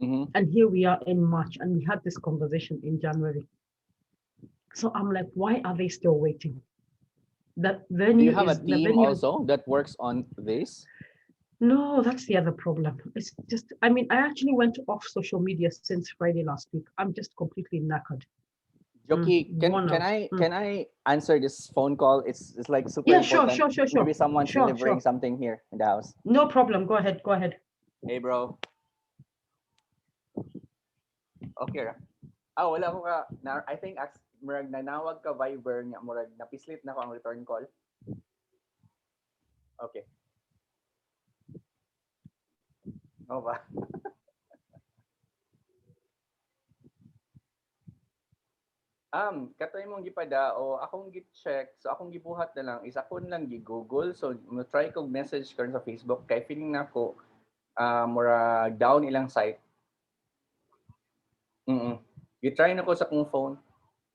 And here we are in March, and we had this conversation in January. So I'm like, why are they still waiting? That Do you venue have a is the team venue. also that works on this? No, that's the other problem. It's just, I mean, I actually went off social media since Friday last week. I'm just completely knackered, Joki, worn can out. I can I answer this phone call? It's like super Yeah, sure, important. sure, sure, Maybe sure, someone's sure, delivering sure. something here in the house. No problem. Go ahead, go ahead. Hey bro. Okay ra. Ah, wala ko ka I think murag nanawag ka Viber nga murag napislit na ko ang return call. Okay. Oh ba? Katoy mong gipada o akong gi-check, so akong gibuhat na lang is akon lang gi-Google. So mo try kog message karon sa Facebook kay feeling nako murag down ilang site. Gitry na ko sa kong phone.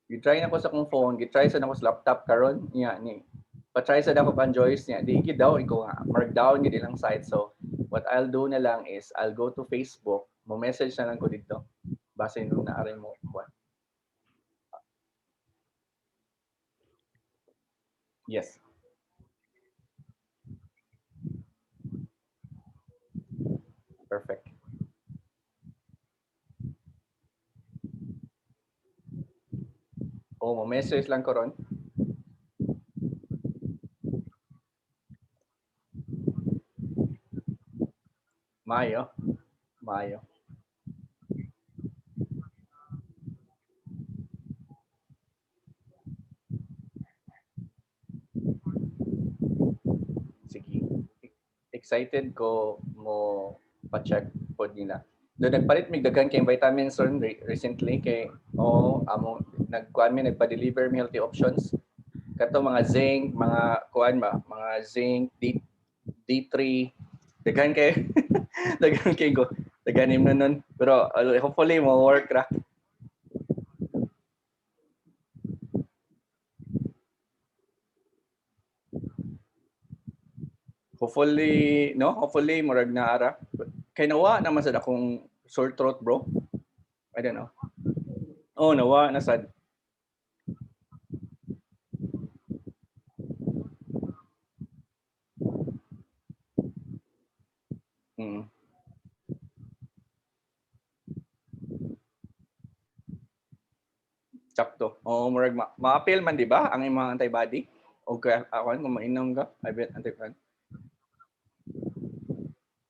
Gitry na ko sa kong phone, gitry sa nako sa laptop karon niya ni. Pa-try sa dako kan Joyce niya. Di gid daw iko nga mark down gid ilang site. So what I'll do na lang is I'll go to Facebook, mo message na lang ko dito. Base nung naaray mo kuan. Yes. Perfect. O mo message lang ko ron. Mayo. Mayo. Sige. Excited ko mo pa-check pod nila. Do nagpalit mig daghan kay vitamins ron recently kay amo nagkuan mi nagpa-deliver mi healthy options. Kato mga zinc, mga kuan ba, mga zinc, D3, daghan kay daghan kay go. Daghanim na nun. Pero hopefully mo work ra. Hopefully, no? Hopefully, murag na ara. Kay nawa naman sa akong sore throat, bro. I don't know. Oh, nawa na sad. Mm. Sakto. Oh, murag ma-appeal man di ba ang imong antibody? O kaya ako kung mainom ka, I bet antibody.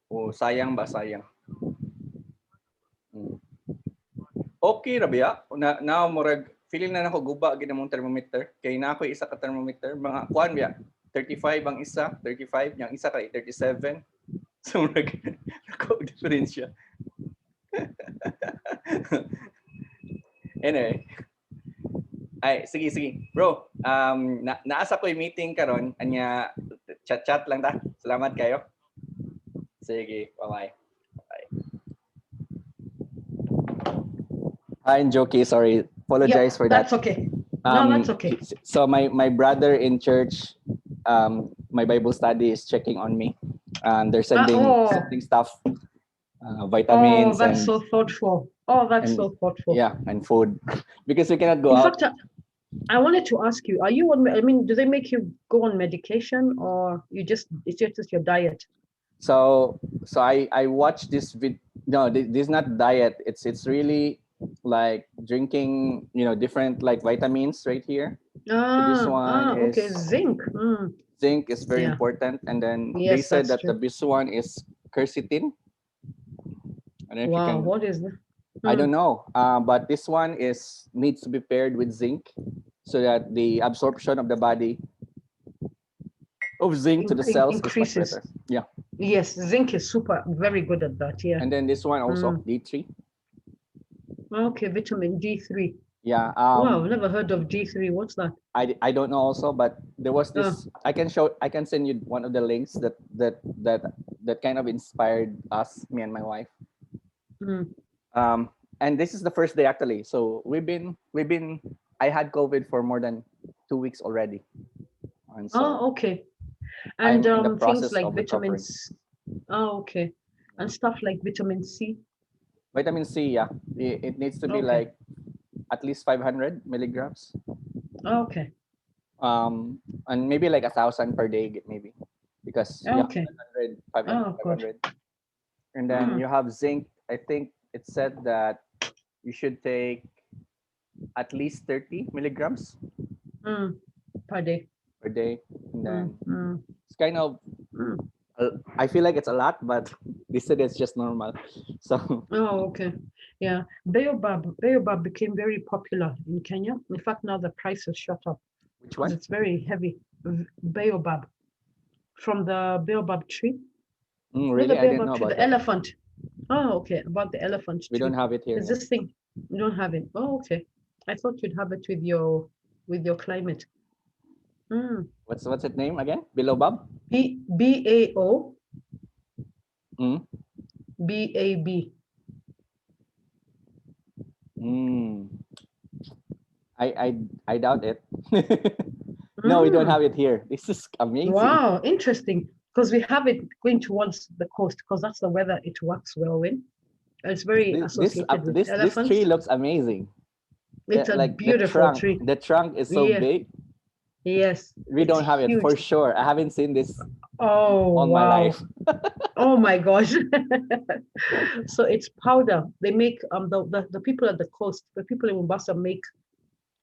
Oh, sayang ba sayang. Mm. Okay ra biya. Na murag feeling na nako guba gid among thermometer. Kay na ako isa ka thermometer, mga kuan biya. 35 ang isa, 35, yang isa kay 37. So murag nako diferensya. Anyway, ay sige sige. Bro, naasa ko yung meeting karon, anya chat-chat lang ta. Salamat kayo. Sige, bye-bye. Bye. Hi, Njoki, sorry. Apologize Yep, for that. that's okay. No, that's okay. So my brother in church, my Bible study is checking on me. And they're sending stuff, Oh, vitamins that's so thoughtful. Oh, that's and so thoughtful. yeah, and food because we cannot go In out. fact, I wanted to ask you, are you on, I mean, do they make you go on medication or it's just your diet? So I watched this no, this is not diet. It's really like drinking, different like vitamins right here. So this one Okay, is zinc. zinc is very Yeah. important, and then they Yes, said that's that the true. this one is quercetin. I don't know if you Wow, can. what is that? I don't know, but this one is needs to be paired with zinc so that the absorption of the body of zinc to the cells is much Increases. better. Yeah. Yes, zinc is very good at that. Yeah. And then this one also D3. Okay, vitamin D3. Yeah. Wow, never heard of D3. What's that? I don't know also, but there was this. I can send you one of the links that kind of inspired us, me and my wife. And this is the first day actually. So we've been. I had COVID for more than 2 weeks already, and so Okay. And I'm in the things process like of recovering. vitamins. Oh, okay. And stuff like vitamin C. Vitamin C, yeah, it needs to be Okay. like at least 500 milligrams. Okay. And maybe like 1,000 per day, maybe, because you have Okay. 500, 500, Oh, good. 500. And then Mm, you have zinc. I think it said that you should take at least 30 milligrams mm, per day. per day. And Mm, then mm, it's kind of, mm. I feel like it's a lot, but they said it's just normal. So, Oh, okay. Yeah. Baobab became very popular in Kenya. In fact, now the price has shot up which because one? it's very heavy. Baobab from the baobab tree. You know Really? the I didn't know baobab tree, about the that. elephant. Oh, okay. About the elephant We don't tree. have it here. There's Yeah. this thing. You don't have it. Oh, okay. I thought you'd have it with your climate. Mm. What's its name again? Bilobab? Bao Mm. Bab. Mm. I I I doubt it. No, we don't Mm. have it here. This is amazing. Wow, interesting. Because we have it going towards the coast because that's the weather it works well in. It's very associated with This tree elephants. looks amazing. It's a Like beautiful tree. the trunk is so Yeah, big. yes, We it's don't have it huge. for sure. I haven't seen this Oh, all my life. wow. Oh my gosh. So it's powder. They make the people at the coast, the people in Mombasa make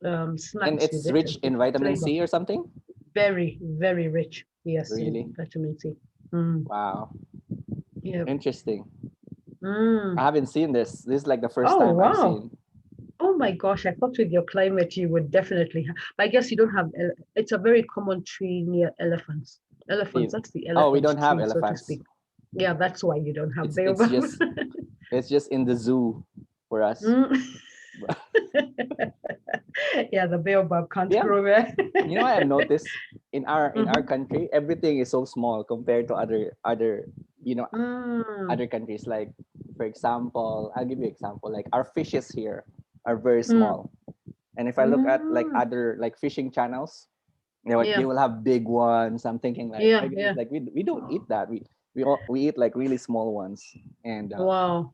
And snacks with it's it rich and put in vitamin flavor. C or something. Very, very rich. Yes, in Really? vitamin C. Mm, Wow. yeah. Interesting. I Mm. haven't seen this. This is like the first Oh, time I've wow. seen. Oh my gosh, I thought with your climate you would definitely have. I guess you don't have, it's a very common tree near elephants. Elephants, Really? that's the Oh, we elephant don't have tree, so to elephants. speak. Yeah, that's why you don't have It's baobab. just in the zoo for us. Mm. Yeah, the baobab can't We have, grow there. you know, I have noticed in our Mhm. country, everything is so small compared to other you know Mm, other countries. Like, for example, I'll give you an example. Like, our fishes here are very mm, small, and if I look at like mm. other like fishing channels, they Yeah, will have big ones. I'm thinking like, yeah, my goodness, yeah. like we don't eat that. We eat like really small ones, and Wow,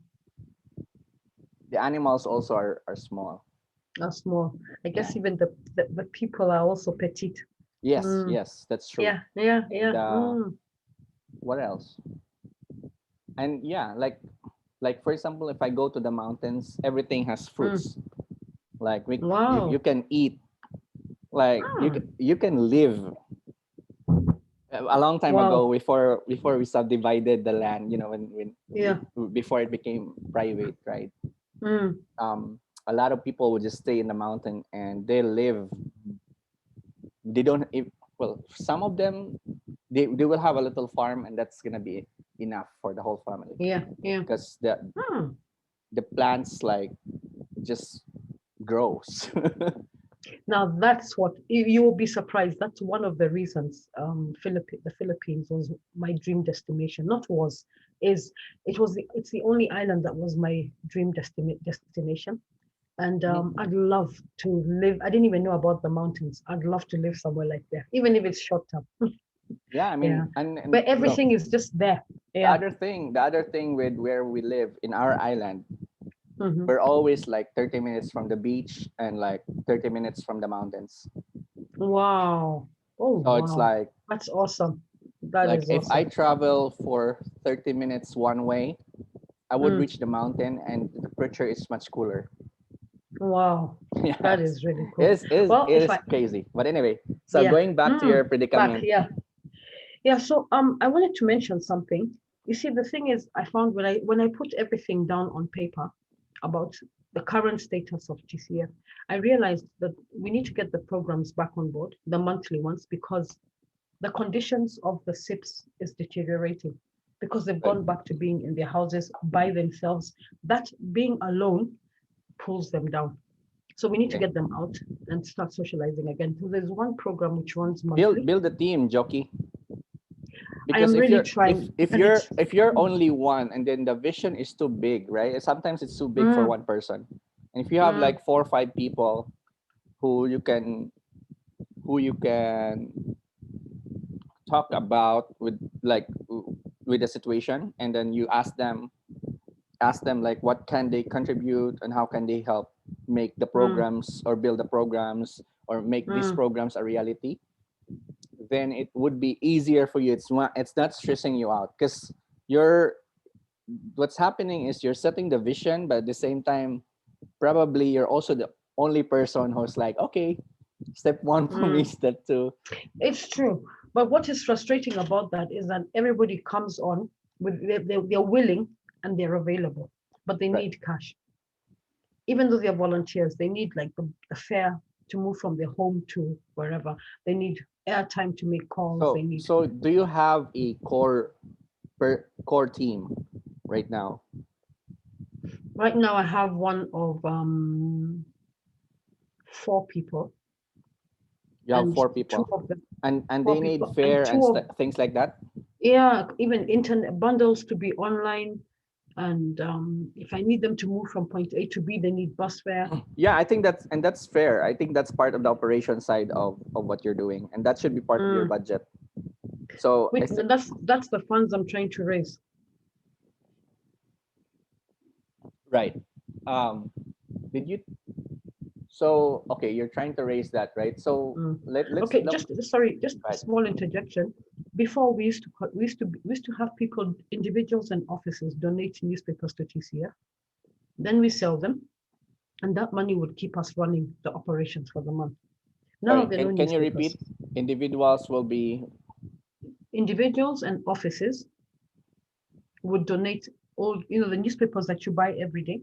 the animals also are small. that's small. I Yeah. guess even the people are also petite. Yes, Mm, yes, that's true. yeah, yeah, And yeah. Mm, what else? And yeah, like for example, if I go to the mountains, everything has mm. fruits. Like you Wow. can eat. Like Mm, you can live. A long time ago, wow. before we subdivided the land, Yeah. before it became private, right? Mm, um a lot of people would just stay in the mountain and they live. They don't if, well, some of them, they will have a little farm, and that's gonna be enough for the whole family, yeah, yeah. because Mm. the plants like just grows. Now that's what you will be surprised. That's one of the reasons the Philippines was my dream destination. Not was is it's the only island that was my dream destination. And Mhm. I'd love to live. I didn't even know about the mountains. I'd love to live somewhere like that, even if it's short term. Yeah, I Yeah, mean, and but everything is just there. Yeah. the other thing with where we live in our island, Hmm. we're always like 30 minutes from the beach and like 30 minutes from the mountains. Wow. Oh So it's wow. like That's awesome. That like is if I awesome. travel for 30 minutes one way, I would Mm, reach the mountain and the temperature is much cooler. wow. That Yes. is really cool. Well, It if is I crazy. But anyway, so yeah. going back to your Back, predicament. yeah. Yeah, so I wanted to mention something. You see, the thing is I found when I put everything down on paper about the current status of TCF, I realized that we need to get the programs back on board, the monthly ones, because the conditions of the SIPs is deteriorating because they've Good. gone back to being in their houses by themselves. That being alone pulls them down. So we need to Okay. get them out and start socializing again. So there's one program which runs Build monthly. build a team, Jockey. I Because am really trying, and it's if you're only one and then the vision is too big, right? Sometimes it's too big for mm, one person. And if you have mm, like 4 or 5 people who you can who you can talk about with like with the situation, and then you ask them ask them like what can they contribute and how can they help make the Mm, programs or build the programs or make these mm, programs a reality, then it would be easier for you. It's not stressing you out because you're what's happening is you're setting the vision, but at the same time, probably you're also the only person who's like, okay, step one for me, mm. step two. It's true. But what is frustrating about that is that everybody comes on with they're willing and they're available, but they Right. need cash. Even though they're volunteers, they need like the fare to move from their home to wherever. They need airtime to make calls. They need. So do you have a core team right now? Right now, I have one of 4 people, You have and four two people, of them, and four they need people, and fare and things like that. yeah, even internet bundles to be online. And if I need them to move from point A to B, they need bus fare. Yeah, I think that's fair. I think that's part of the operation side of what you're doing, and that should be part of your Mm. budget. So I think That's the funds I'm trying to raise. right. Um, did you So okay, you're trying to raise that, right? So Mm. let's Okay, look. just sorry, just a Right. small interjection. Before we used to have people, individuals and offices donate newspapers to TCF. Then we sell them, and that money would keep us running the operations for the month. Now Sorry, there are no can you newspapers. repeat? Individuals will be Individuals and offices would donate all, the newspapers that you buy every day.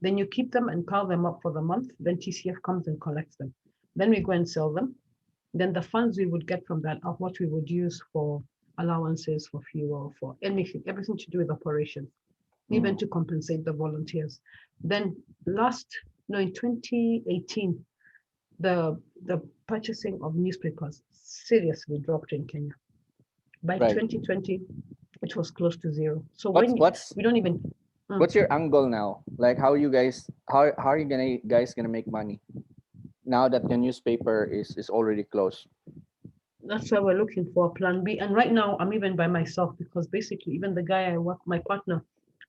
Then you keep them and pile them up for the month. Then TCF comes and collects them. Then we go and sell them. Then the funds we would get from that are what we would use for allowances, for fuel, for anything, everything to do with operations, even mm, to compensate the volunteers. Then last, no, in 2018, the purchasing of newspapers seriously dropped in Kenya. By right. 2020, it was close to zero. So What's when what's we don't even, mm, what's your angle now? Like how are you gonna make money now that the newspaper is already closed? that's why we're looking for a plan B. And right now, I'm even by myself because basically, even the guy I work, my partner,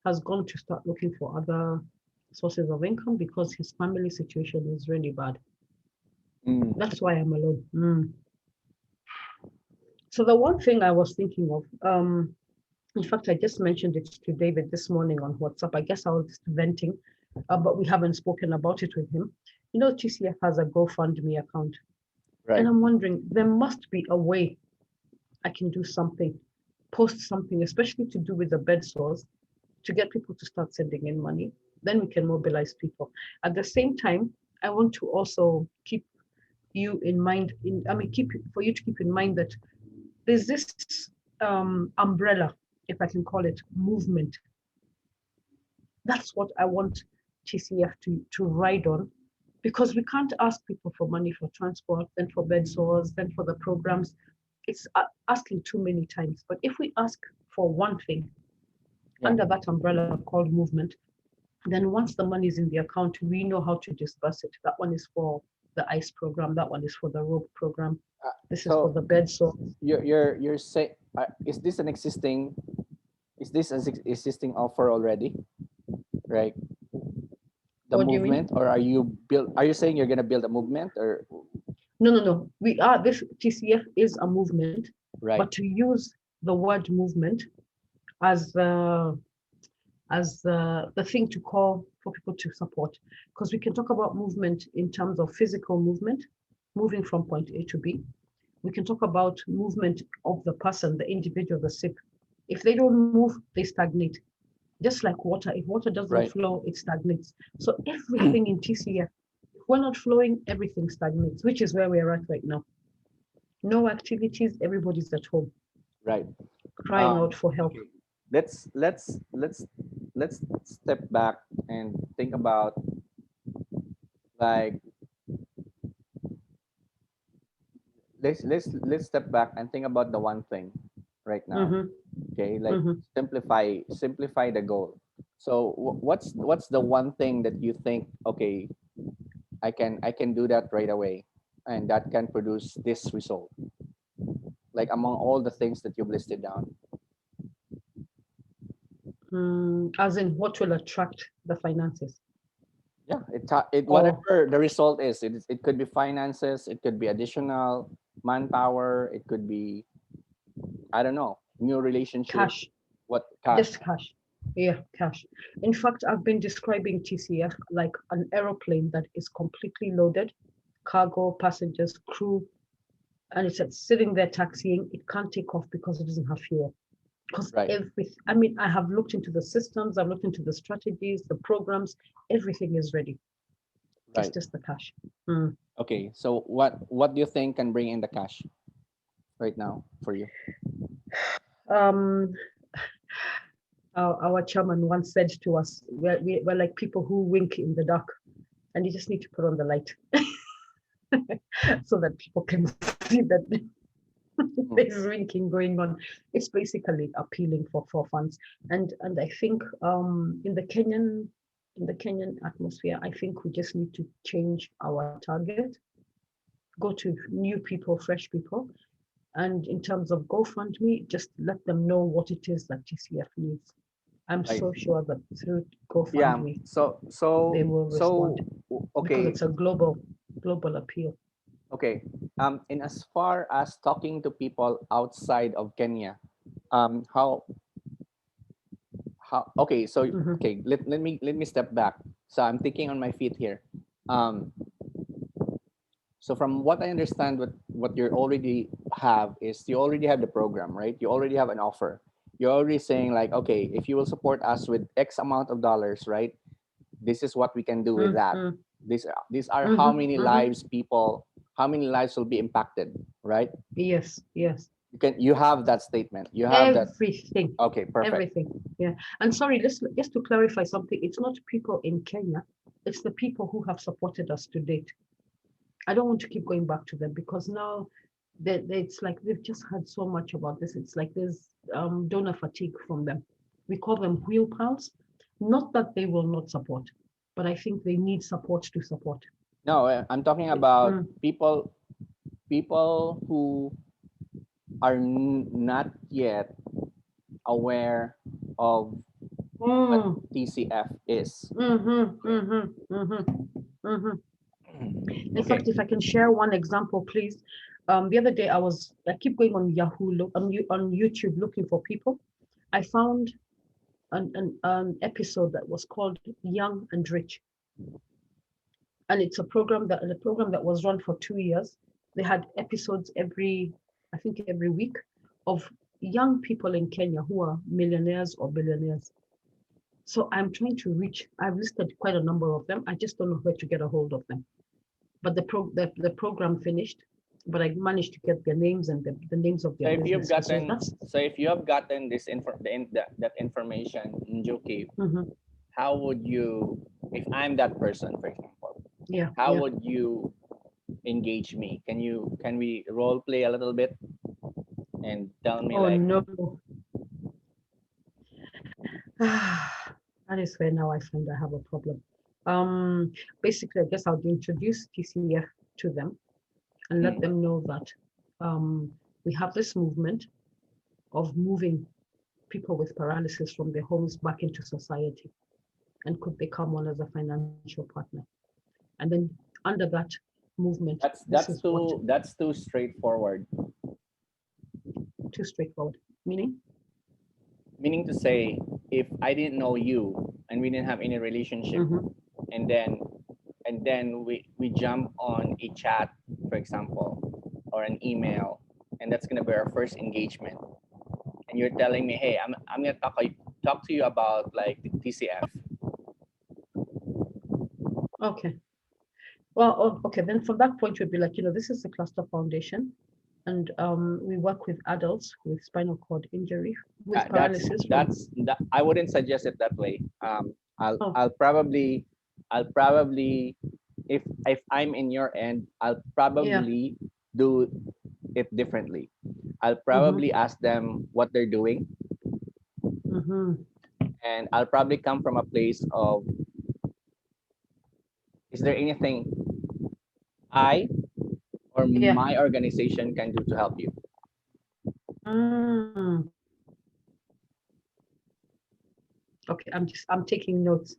has gone to start looking for other sources of income because his family situation is really bad. Mm, That's why I'm alone. Mm. So the one thing I was thinking of, in fact, I just mentioned it to David this morning on WhatsApp. I guess I was just venting, but we haven't spoken about it with him. TCF has a GoFundMe account, and right. I'm wondering there must be a way I can do something, post something, especially to do with the bed sores, to get people to start sending in money. Then we can mobilize people. At the same time, I want to also keep you in mind. Keep for you to keep in mind that there's this umbrella, if I can call it, movement. That's what I want TCF to ride on, because we can't ask people for money for transport, then for bed sores, then for the programs. It's asking too many times. But if we ask for one thing Yeah. under that umbrella called movement, then once the money is in the account, we know how to disperse it. That one is for the ICE program. That one is for the rope program. This is for So the bed sores. you're say is this an existing offer already? Right. The What do you mean? movement, or are you saying you're gonna build a movement or No, no, no. This TCF is a movement, right? but to use the word movement as the thing to call for people to support, because we can talk about movement in terms of physical movement, moving from point A to B. We can talk about movement of the person, the individual, the sick. If they don't move, they stagnate. Just like water, if water doesn't Right. flow, it stagnates. So everything in TCF, if we're not flowing, everything stagnates, which is where we're at right now. No activities, everybody's at home, Right. crying out for help. Okay. Let's step back and think about like let's step back and think about the one thing right now. Mm-hmm, Okay, like mm-hmm. simplify the goal. So what's the one thing that you think, okay, I can do that right away, and that can produce this result, like among all the things that you've listed down. As in what will attract the finances? Yeah, it Or whatever the result is. It could be finances, it could be additional manpower, it could be, I don't know, new relationship, cash? what cash. Just cash. Yeah, cash. In fact, I've been describing TCF like an aeroplane that is completely loaded, cargo, passengers, crew, and it's sitting there taxiing. It can't take off because it doesn't have fuel. Because Right, I mean, I have looked into the systems, I've looked into the strategies, the programs, everything is ready. It's right. just the cash. Mm. Okay, so what do you think can bring in the cash right now for you? Um, our chairman once said to us, we're like people who wink in the dark, and you just need to put on the light so that people can see that Mm. there's winking going on. It's basically appealing for funds, and I think in the Kenyan atmosphere, I think we just need to change our target, go to new people, fresh people, and in terms of GoFundMe, just let them know what it is that TCF needs. I'm Right. so sure that through Yeah. GoFundMe So they so will respond so because okay. it's a global appeal. Okay. In as far as talking to people outside of Kenya, how okay, so Hmm. okay, let me step back. So I'm thinking on my feet here. Um so from what I understand, what you already have is you already have the program, right? You already have an offer. You're already saying like, okay, if you will support us with X amount of dollars, right? This is what we can do with that. Mm-hmm. These are how Mm-hmm. many Mm-hmm. lives people, how many lives will be impacted, right? Yes, yes. You have that statement. You have that. Everything, Okay, perfect. everything. Yeah. And sorry, just to clarify something, it's not people in Kenya, it's the people who have supported us to date. I don't want to keep going back to them because now it's like they've just heard so much about this. It's like there's donor fatigue from them. We call them wheel pals. Not that they will not support, but I think they need support to support. No, I'm talking about Mm, people who are not yet aware of what mm, TCF is. mm-hmm, Okay. mm-hmm, mm-hmm, mm-hmm. In Okay. fact, if I can share one example, please. The other day I keep going on Yahoo, on YouTube looking for people. I found an episode that was called Young and Rich, and it's a program that was run for 2 years. They had episodes I think every week, of young people in Kenya who are millionaires or billionaires. So I'm trying to reach. I've listed quite a number of them. I just don't know where to get a hold of them. But the program finished, but I managed to get their names and the names of So their if you've businesses. So gotten, that's so if you have gotten that information, Njoki, mhm, how would you, if I'm that person, for example, yeah, how yeah. would you engage me? Can we role play a little bit and tell me Oh like, no. That is where now I find I have a problem. Basically, I guess I'll introduce TCF to them and let hmm, them know that we have this movement of moving people with paralysis from their homes back into society, and could they come on as a financial partner? And then under that movement, this is what that's too straightforward. too straightforward. Meaning, Meaning to say, if I didn't know you and we didn't have any relationship, mm-hmm, and then we jump on a chat, for example, or an email, and that's gonna be our first engagement, and you're telling me, hey, I'm gonna talk to you about like the TCF. okay. Well, okay, then from that point, we'd be like, this is the Cluster Foundation, and we work with adults with spinal cord injury, with paralysis from, That I wouldn't suggest it that way. oh, I'll probably if I'm in your end, I'll yeah, probably do it differently. I'll mm-hmm, probably ask them what they're doing, mm-hmm, and I'll probably come from a place of, is there anything I or yeah, my organization can do to help you? mm, Okay, I'm taking notes.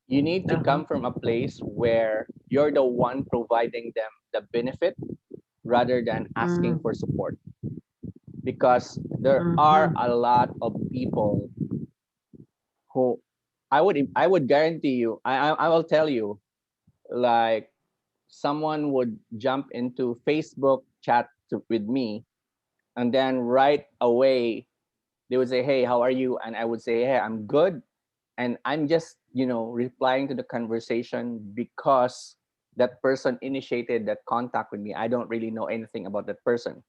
You need to Uh-huh. come from a place where you're the one providing them the benefit rather than asking Mm, for support, because there are mm-hmm. a lot of people who I would guarantee you, I will tell you, like, someone would jump into Facebook chat with me, and then right away they would say, hey, how are you? And I would say, hey, I'm good. And I'm just, replying to the conversation because that person initiated that contact with me. I don't really know anything about that person.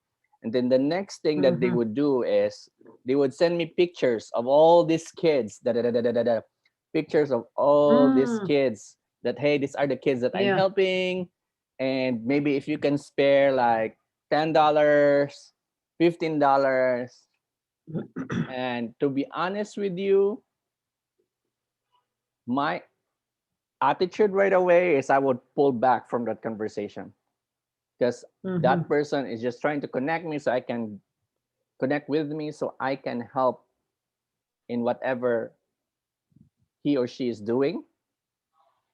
And then the next thing that they Mm-hmm. would do is they would send me pictures of all these kids, pictures of all these Mm, kids, that, hey, these are the kids that I'm yeah. helping. And maybe if you can spare like $10, $15. And to be honest with you, my attitude right away is I would pull back from that conversation, because that Mm-hmm. person is just trying to connect me so I can connect with me so I can help in whatever he or she is doing.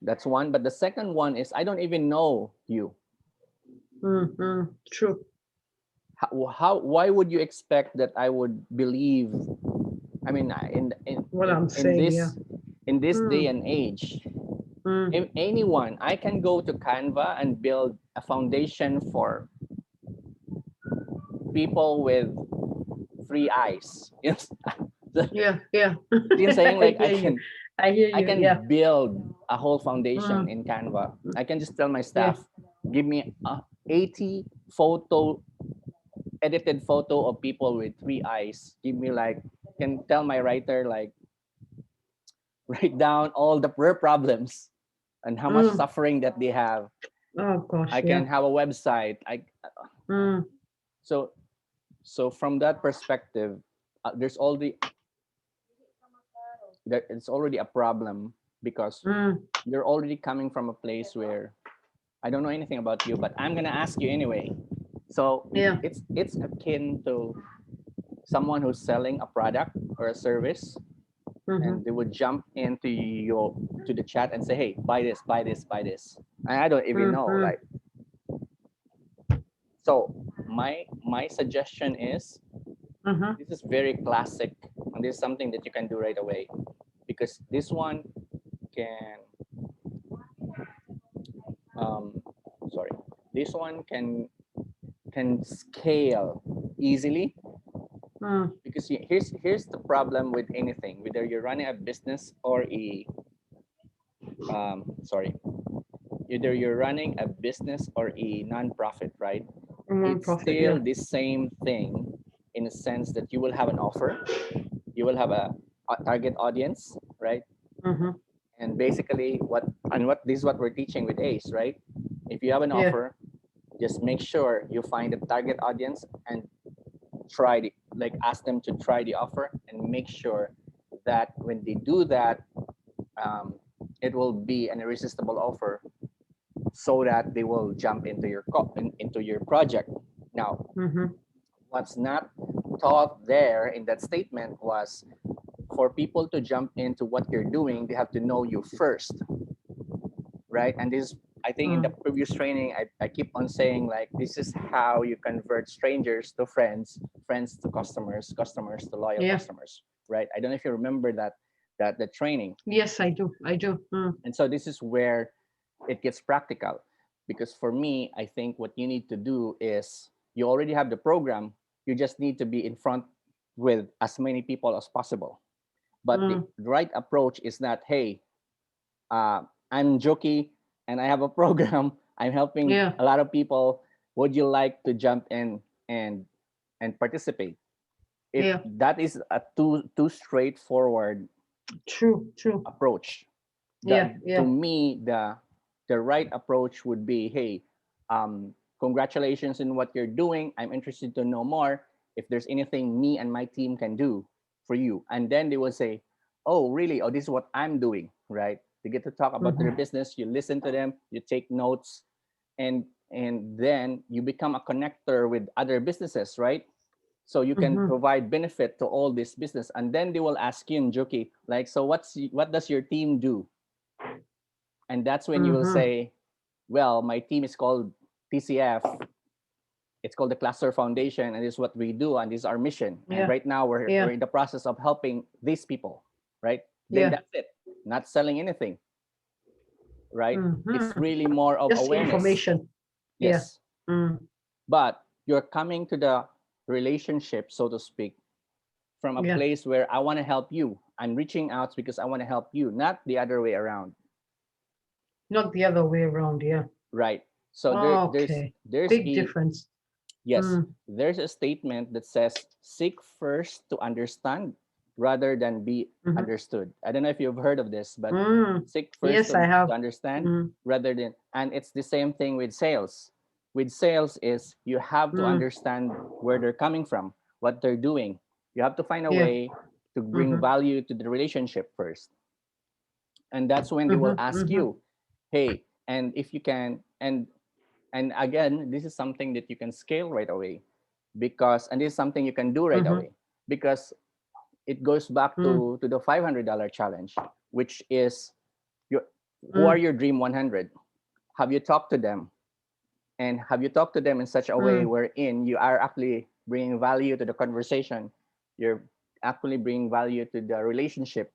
That's one. But the second one is I don't even know you. Mm-hmm. True. Why would you expect that I would believe? I mean, What I'm in saying, yeah. this day Mm, and age, mm, if anyone, I can go to Canva and build a foundation for people with three eyes. Yes. yeah, yeah. See, I'm saying, I like, hear you. I hear I you. Yeah. can build a whole foundation Mm, in Canva. I can just tell my yeah. staff, give me a 80 photo edited photo of people with three eyes. Give me, like, can tell my writer, like, write down all the their problems and how much Mm. suffering that they have. Oh I gosh, yeah. can have a website. I Mm, so so from that perspective, there's already it's already a problem, because mm, you're already coming from a place where I don't know anything about you, but I'm gonna ask you anyway. So yeah. it's akin to someone who's selling a product or a service, Mm-hmm. and they would jump into your to the chat and say, "Hey, buy this, buy this, buy this," and I don't even know. Mm-hmm. Like, so my suggestion is, Mm-hmm. this is very classic, and this is something that you can do right away, because this one can um, sorry, this one can scale easily, Mm, because here's the problem with anything, whether you're running a business or a sorry, either you're running a business or a nonprofit, right? one It's profit, yeah. still the same thing, in a sense that you will have an offer, you will have a target audience, right? Mm-hmm. And basically, what this is what we're teaching with ACE, right? If you have an Yeah. offer, just make sure you find the target audience and try the, like, ask them to try the offer, and make sure that when they do that, um, it will be an irresistible offer, so that they will jump into into your project. Now, Mm-hmm. what's not taught there in that statement was, for people to jump into what you're doing, they have to know you first, right? And this, I think, in the Mm, previous training, I keep on saying, like, this is how you convert strangers to friends, friends to customers, customers to loyal yeah. customers, right? I don't know if you remember that the training. Yes, I do. I do. Mm, And so this is where it gets practical, because for me, I think what you need to do is, you already have the program, you just need to be in front with as many people as possible. But the mm, right approach is not, hey, I'm Njoki and I have a program. I'm helping yeah. a lot of people. Would you like to jump in and participate? If Yeah. that is a too straightforward True. True. approach, Yeah. to Yeah. me, the right approach would be, hey, congratulations in what you're doing. I'm interested to know more. If there's anything me and my team can do for you, and then they will say, oh, really? Oh, this is what I'm doing, right? They get to talk about their Mm-hmm. business. You listen to them. You take notes, and then you become a connector with other businesses, right? so you can provide benefit to all this business. And then they will ask you, Njoki, like, so what does your team do? And that's when you will say, well, my team is called TCF. It's called the Cluster Foundation, and this is what we do, and this is our mission. And right now we're in the process of helping these people, right? Then that's it. Not selling anything, right? It's really more of just awareness. Information. Yes. But you're coming to the relationship, so to speak, from a place where I want to help you. I'm reaching out because I want to help you, not the other way around. Not the other way around, Right. So there's big a difference. yes, there's a statement that says seek first to understand rather than be understood. I don't know if you've heard of this, but seek first to understand rather than, and it's the same thing with sales. With sales is you have to understand where they're coming from, what they're doing. You have to find a way to bring value to the relationship first. And that's when they will ask you, hey, and if you can, and again, this is something that you can scale right away, because, and this is something you can do right away, because it goes back to the $500 challenge, which is who are your dream 100? Have you talked to them? And have you talked to them in such a way wherein you are actually bringing value to the conversation? You're actually bringing value to the relationship,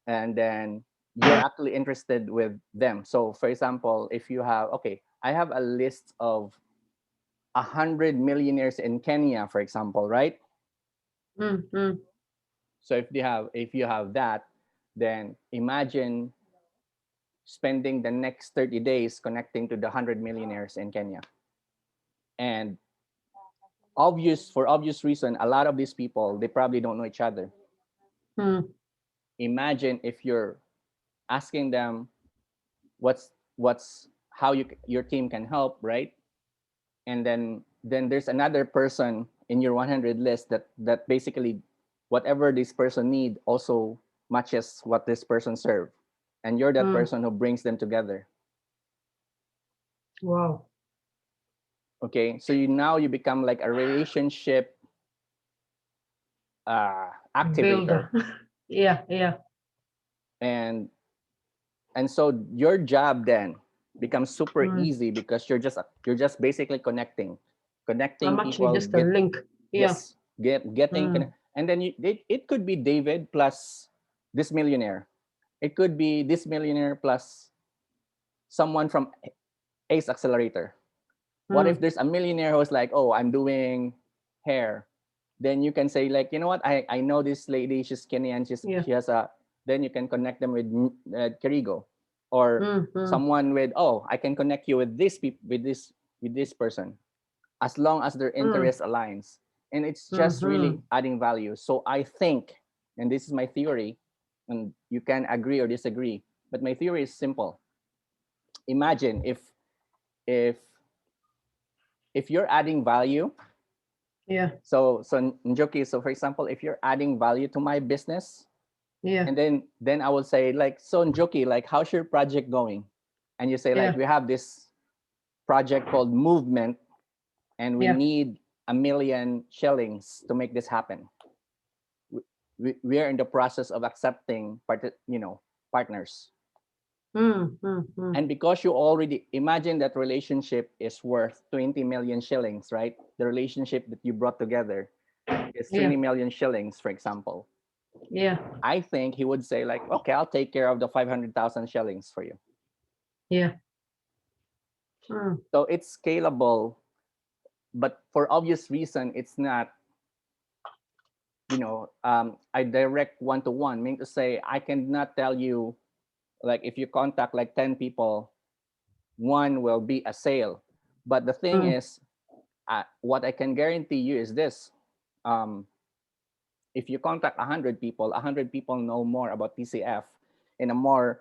and then you're actually interested with them. So for example, if you have, okay, I have a list of 100 millionaires in Kenya, for example, right? So if you have that, then imagine spending the next 30 days connecting to the 100 millionaires in Kenya. And for obvious reason, a lot of these people, they probably don't know each other. Imagine if you're asking them what's how your team can help, right? And then there's another person in your 100 list that basically whatever this person need also matches what this person serve, and you're that person who brings them together. Wow. Okay, so you become like a relationship activator. Yeah. And so your job then becomes super easy, because you're just basically connecting I'm actually people, just a link. yes, and then it could be David plus this millionaire. It could be this millionaire plus someone from Ace Accelerator. What if there's a millionaire who's like, oh, I'm doing hair? Then you can say, like, you know what, I know this lady, she's Kenyan, she has a, then you can connect them with Kirigo, or someone with, oh, I can connect you with this with this person, as long as their interest aligns. And it's just really adding value. So I think, and this is my theory, and you can agree or disagree, but my theory is simple. Imagine if you're adding value. So Njoki, so for example, if you're adding value to my business, and then I will say, like, so Njoki, like, how's your project going? And you say, like, we have this project called Movement, and we need 1 million shillings to make this happen. We are in the process of accepting partners. And because you already imagine that relationship is worth 20 million shillings, right? The relationship that you brought together is 20 million shillings, for example. I think he would say, like, okay, I'll take care of the 500,000 shillings for you. So it's scalable, but for obvious reason, it's not, I direct one-to-one, meaning to say, I cannot tell you, like, if you contact like 10 people, one will be a sale. But the thing is, what I can guarantee you is this. If you contact 100 people, 100 people know more about TCF in a more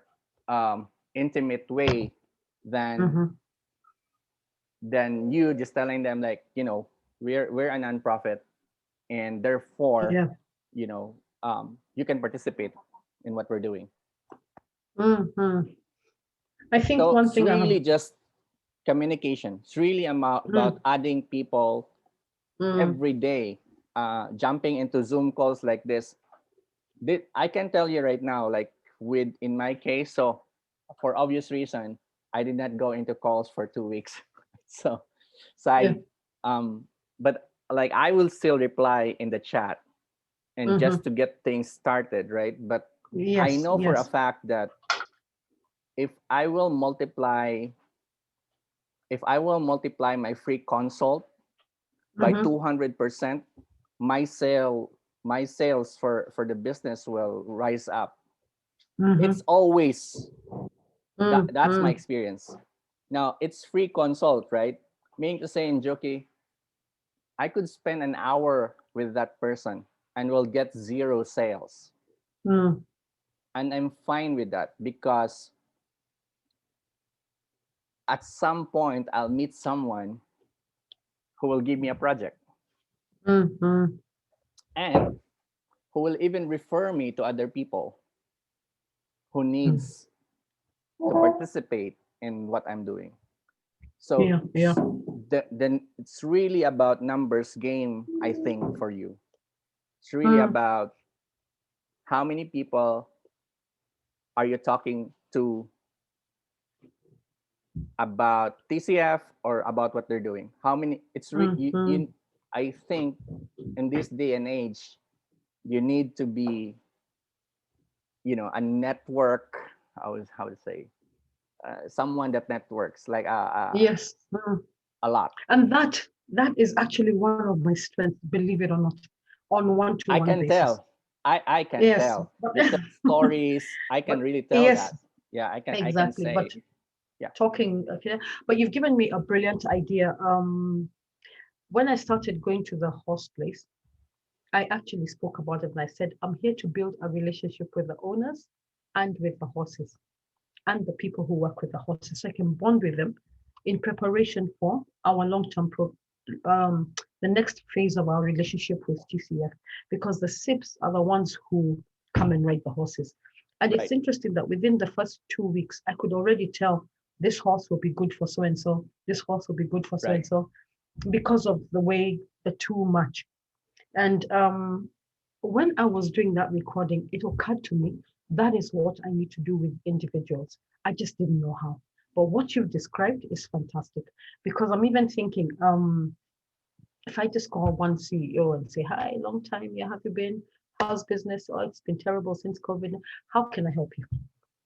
intimate way than you just telling them, like, we're a nonprofit, and therefore, you can participate in what we're doing. I think So one it's thing really just communication. It's really about adding people every day. jumping into Zoom calls like this, I can tell you right now, like with in my case, so for obvious reason, I did not go into calls for 2 weeks. so so Yeah. but like I will still reply in the chat and just Mm-hmm. to get things started, right? But I Yes. know for a Yes. fact that if I will multiply if I will multiply my free consult by Mm-hmm. 200%, my sales for the business will rise up. It's Mm-hmm. always that's my Mm-hmm. experience. Now it's free consult, right? Meaning to say, in Njoki, I could spend an hour with that person and will get zero sales. Mm-hmm. And I'm fine with that because at some point I'll meet someone who will give me a project Mm-hmm. and who will even refer me to other people who needs to participate in what I'm doing. So Yeah. Yeah. then it's really about numbers game, I think, for you. It's really Mm. about how many people are you talking to about TCF or about what they're doing. How many? Mm-hmm. I think in this day and age, you need to be, a network. How to say, someone that networks like Yes. Mm. a lot. And that is actually one of my strengths, believe it or not, on I one-to-one can basis. tell. I can Yes. tell. But, You tell stories. I can but really tell yes, that. Yeah, I can exactly. But say. Yeah. talking, okay, but you've given me a brilliant idea. When I started going to the horse place, I actually spoke about it and I said, I'm here to build a relationship with the owners and with the horses and the people who work with the horses, so I can bond with them in preparation for our long-term the next phase of our relationship with TCF, because the SIPs are the ones who come and ride the horses. And it's Right. interesting that within the first 2 weeks, I could already tell this horse will be good for so and so, this horse will be good for so and Right. so, because of the way the two match. And when I was doing that recording, it occurred to me that is what I need to do with individuals. I just didn't know how. But what you've described is fantastic, because I'm even thinking, if I just call one CEO and say, "Hi, long time, yeah, have you been? How's business? Oh, it's been terrible since COVID. How can I help you?"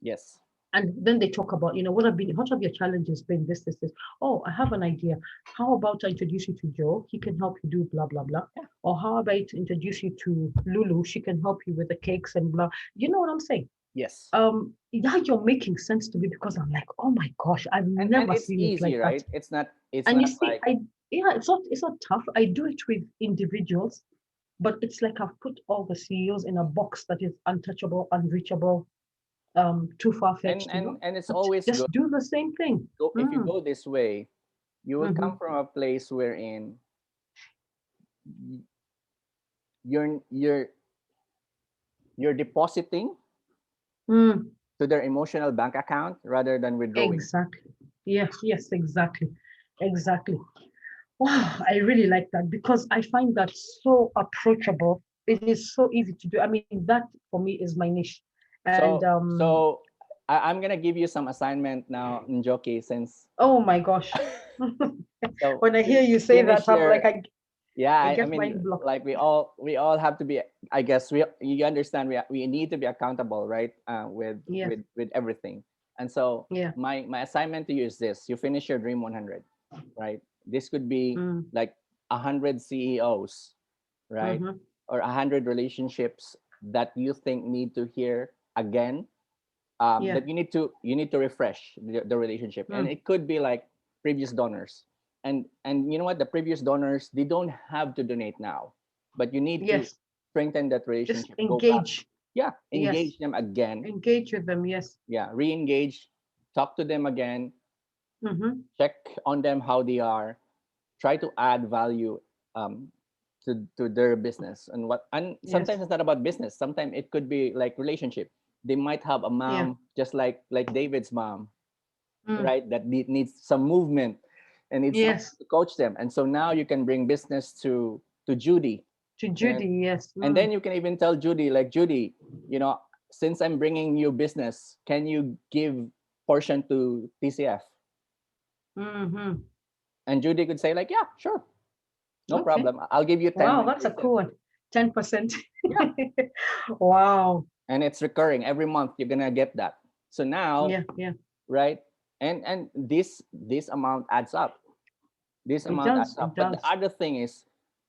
Yes. And then they talk about, what have your challenges been? This. Oh, I have an idea. How about I introduce you to Joe? He can help you do blah blah blah. Yeah. Or how about I introduce you to Lulu? She can help you with the cakes and blah. You know what I'm saying? Yes. Now you're making sense to me, because I'm like, oh my gosh, I've And never it's seen it easy, like that. right? It's And you not see, like it's not tough. I do it with individuals, but it's like I've put all the CEOs in a box that is untouchable, unreachable, too far and fetched, and and it's but always good. just do the same thing. Go if you Mm, go this way, you will come mm-hmm, from a place wherein you're you're depositing mm, to their emotional bank account rather than withdrawing. exactly. Yes, yes, exactly. Exactly. Wow, I really like that, because I find that so approachable. It is so easy to do. I mean, that for me is my niche. And I'm gonna give you some assignment now, Njoki, since oh my gosh. so When I hear you say that, finish I'm like, your I I get mean, mind blocked. like we all have to be. I guess you understand we need to be accountable, right? Yes, With everything. And so yeah. my assignment to you is this: you finish your dream 100, right? This could be Mm, like 100 CEOs, right? mm-hmm. Or 100 relationships that you think need to hear again. Yeah. That you need to refresh the relationship, and Mm, it could be like previous donors, and you know what, the previous donors, they don't have to donate now, but you need to yes. strengthen that Just relationship, go back, engage. yeah, Yes. engage them again, Engage with them. Yes. yeah, re-engage, talk to them again, Mm-hmm. check on them how they are, try to add value um, to their business, and Yes. sometimes it's not about business, sometimes it could be like relationship. They might have a Yeah. mom just like David's mom, Mm, right, that needs some movement and needs someone yes. to coach them, and so now you can bring business to Judy, To And Judy, yes. and then you can even tell Judy, like, Judy, you know, since I'm bringing you business, can you give portion to TCF? Mm-hmm. And Judy could say, like, yeah, sure, no Okay. problem. I'll give you Wow, 10%. that's a cool one. 10%. Yeah. Wow. And it's recurring every month. You're gonna get that. So now, Yeah, yeah. right? And this amount adds up. This It amount does. adds It up. But the does. other thing is,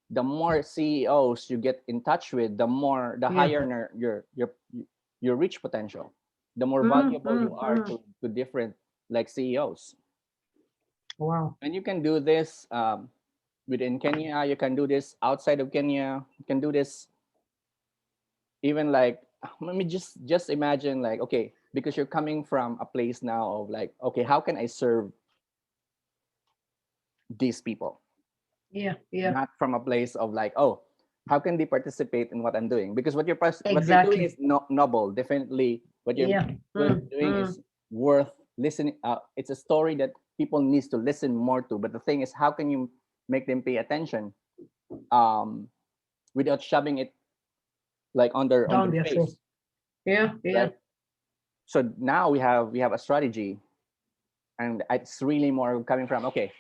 the more CEOs you get in touch with, the Yeah. higher your reach potential, the more Mm, valuable you mm, are mm. to different like CEOs. Wow. And you can do this within Kenya. You can do this outside of Kenya. You can do this even like, let me just imagine, like, okay, because you're coming from a place now of like, okay, how can I serve these people? Yeah, yeah. Not from a place of like, oh, how can they participate in what I'm doing? Because what you're doing Exactly. is noble. Definitely, Yeah. what Mm, you're doing mm. is worth listening. It's a story that people needs to listen more to. But the thing is, how can you make them pay attention, um, without shoving it like on Down their their throat. face, Yeah, yeah. right? So now we have a strategy, and it's really more coming from, okay,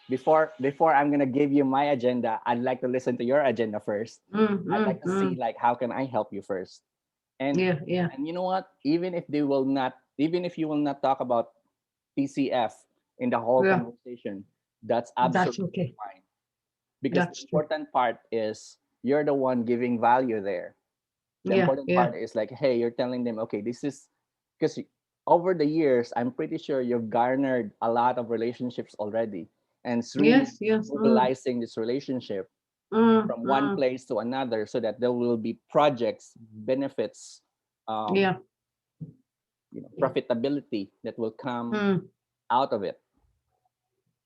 before I'm gonna give you my agenda, I'd like to listen to your agenda first. Mm, I'd mm, like to see, mm. like, how can I help you first. and Yeah, yeah. and you know what, even if you will not talk about TCF in the whole Yeah. conversation, that's That's absolutely okay. fine, because the That's true. important part is you're the one giving value there. The Yeah, important yeah. part is like, hey, you're telling them, okay, this is because over the years, I'm pretty sure you've garnered a lot of relationships already, and it's really Yes, yes. Mm, mobilizing this relationship mm, from one mm. place to another, so that there will be projects, benefits, um, Yeah. profitability that will come Mm, out of it.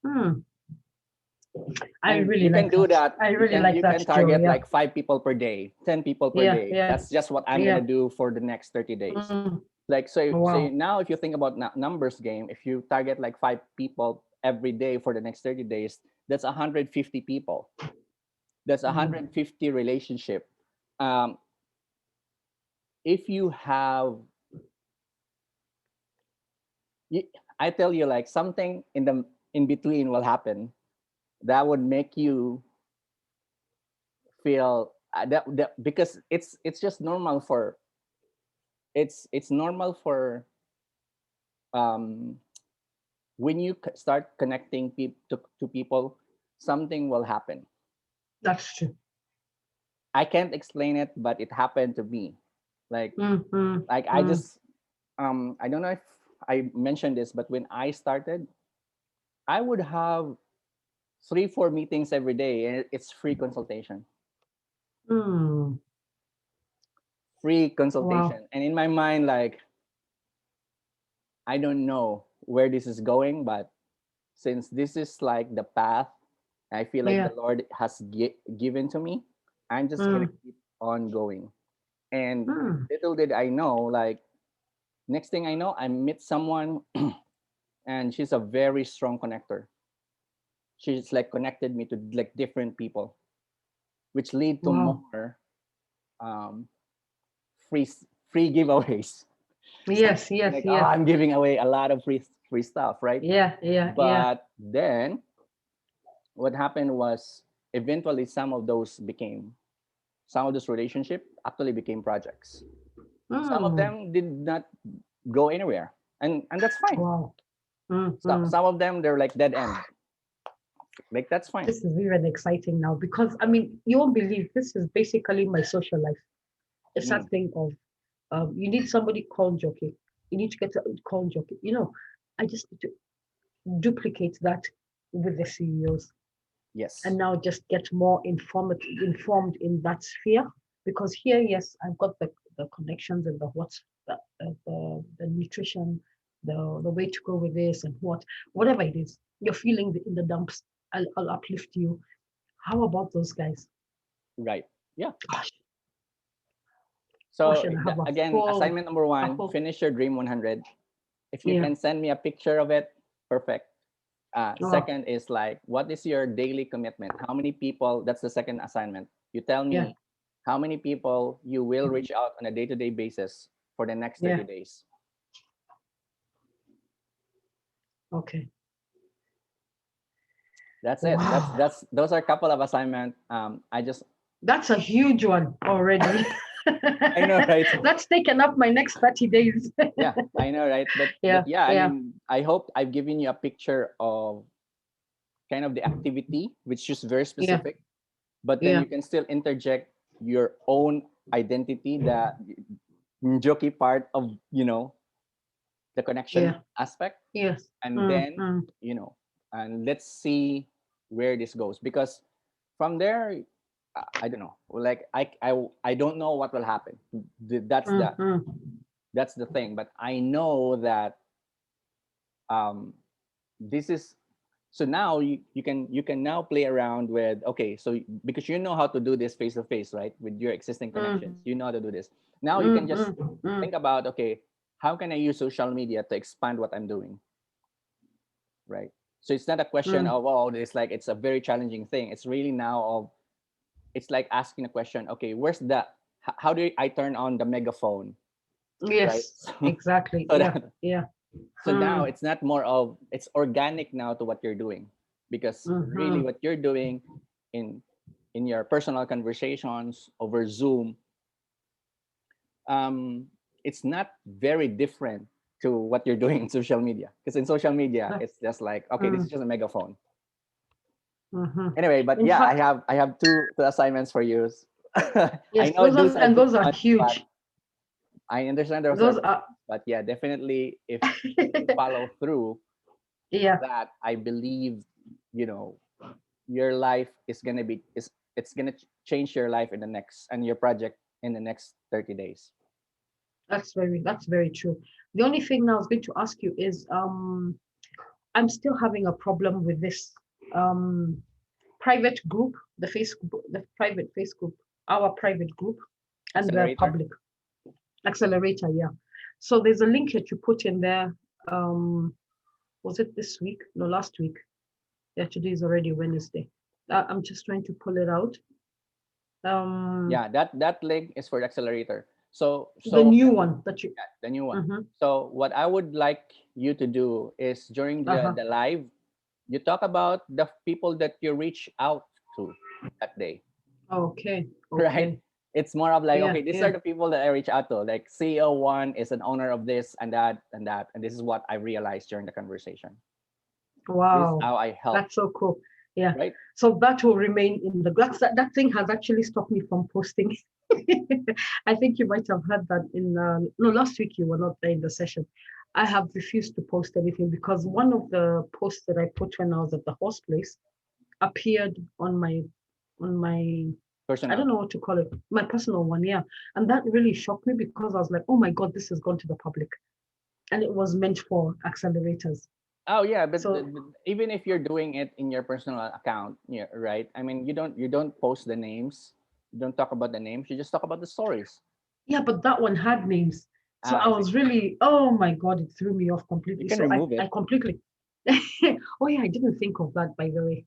mm. I And really you can like do that. that. I You really can like you that, can Joe. target Yeah, like 5 people per day, 10 people per yeah, day. yeah, That's just what I'm gonna yeah. do for the next 30 days. Mm. Like, so Wow. now if you think about numbers game, if you target like 5 people every day for the next 30 days, that's 150 people. That's Mm. 150 relationship. Um, if you have, y- I tell you, like, something in between will happen that would make you feel because it's just normal for it's normal for, um, when you start connecting to people, something will happen. That's true. I can't explain it, but it happened to me. Like Mm, mm, like I mm. just, I don't know if I mentioned this, but when I started, I would have 3-4 meetings every day, and it's free consultation. Mm. Free Wow. consultation. And in my mind, like, I don't know where this is going, but since this is like the path I feel like Yeah. the Lord has given to me, I'm just gonna Mm, keep on going. And mm. little did I know, like, next thing I know, I meet someone, and she's a very strong connector. She's like connected me to like different people, which lead to Wow. more, um, free free giveaways. Something Yes, yes, like, oh, yes. I'm giving away a lot of free stuff, right? Yeah, yeah, yeah. But then what happened was, eventually some of those relationship actually became projects. Some of Mm. them did not go anywhere, and that's fine. Wow. Mm, So mm. some of them, they're like dead end. Like, that's fine. This is even exciting now because I mean, you won't believe this is basically my social life. It's that Mm, thing of you need somebody called Njoki. You need to get to call Njoki. I just need to duplicate that with the CEOs and yes. now just get more informed in that sphere. Because here, yes, I've got the connections and the what's the nutrition, the way to go with this and whatever it is you're feeling in the dumps. I'll uplift you. How about those guys? Right. Yeah. Gosh, gosh, So and I have again, assignment number a one: full, finish your dream 100. If you yeah. can send me a picture of it, perfect. Oh, Second is like, what is your daily commitment? How many people? That's the second assignment. You tell Yeah. me how many people you will reach out on a day-to-day basis for the next 30 Yeah. days. Okay. That's it. Wow. Those are a couple of assignment. I just That's a huge one already. I know, right? That's taken up my next 30 days. Yeah, I know, right? Yeah. But yeah, I Yeah. mean, I hope I've given you a picture of kind of the activity, which is very Yeah. specific, but then Yeah. you can still interject your own identity, the Njoki part of, the connection Yeah. aspect. Yes. And then, and let's see where this goes. Because from there, I don't know. Like I don't know what will happen. That's the Mm. that's the thing. But I know that um, this is so now you can now play around with, okay, so because you know how to do this face to face, right, with your existing connections, you know how to do this. Now you can just think about, okay, how can I use social media to expand what I'm doing, right? So it's not a question of, oh, it's a very challenging thing. It's really now of, it's like asking a question, okay, where's the how do I turn on the megaphone, right? Yes. Exactly. So Yeah. that Yeah. so now it's not more of, it's organic now to what you're doing, because really what you're doing in your personal conversations over Zoom, it's not very different to what you're doing in social media, because in social media it's just like, okay, this is just a megaphone. Anyway, but In yeah, i fact, have i have two assignments for you. I yes, know these are too those are much, but huge. I understand those are Those too are much, but yeah, definitely, if you follow through yeah. that, I believe, you know, your life is gonna be is it's gonna change your life in the next, and your project in the next 30 days. That's very true. The only thing I was going to ask you is I'm still having a problem with this um private group, the private face group, our private group, and the Accelerator. public accelerator. Yeah. So there's a link that you put in there. Was it this week? No, last week. Yeah, today is already Wednesday. I'm just trying to pull it out. Yeah, that link is for the accelerator. So The so new one that you. yeah, the new one. Mm-hmm. So what I would like you to do is, during Uh-huh. the live, you talk about the people that you reach out to that day. Okay. Right? Okay. It's more of like, Yeah. okay, these are Yeah. the people that I reach out to. Like CEO one is an owner of this and that and that, and this is what I realized during the conversation. This is Wow. how I help. That's so cool. Yeah. Right? So that will remain in the that thing has actually stopped me from posting. I think you might have heard that in no, last week you were not there in the session. I have refused to post anything because one of the posts that I put when I was at the horse place appeared on my I don't Personal. know what to call it, my personal one, yeah. And that really shocked me because I was like, oh my God, this has gone to the public. And it was meant for accelerators. Oh yeah, but So even if you're doing it in your personal account, yeah, right? I mean, you don't post the names, you don't talk about the names, you just talk about the stories. yeah, but that one had names. So Ah, I I see. was really, oh my God, it threw me off You completely. can So remove I it. completely, oh yeah, I didn't think of that, by the way.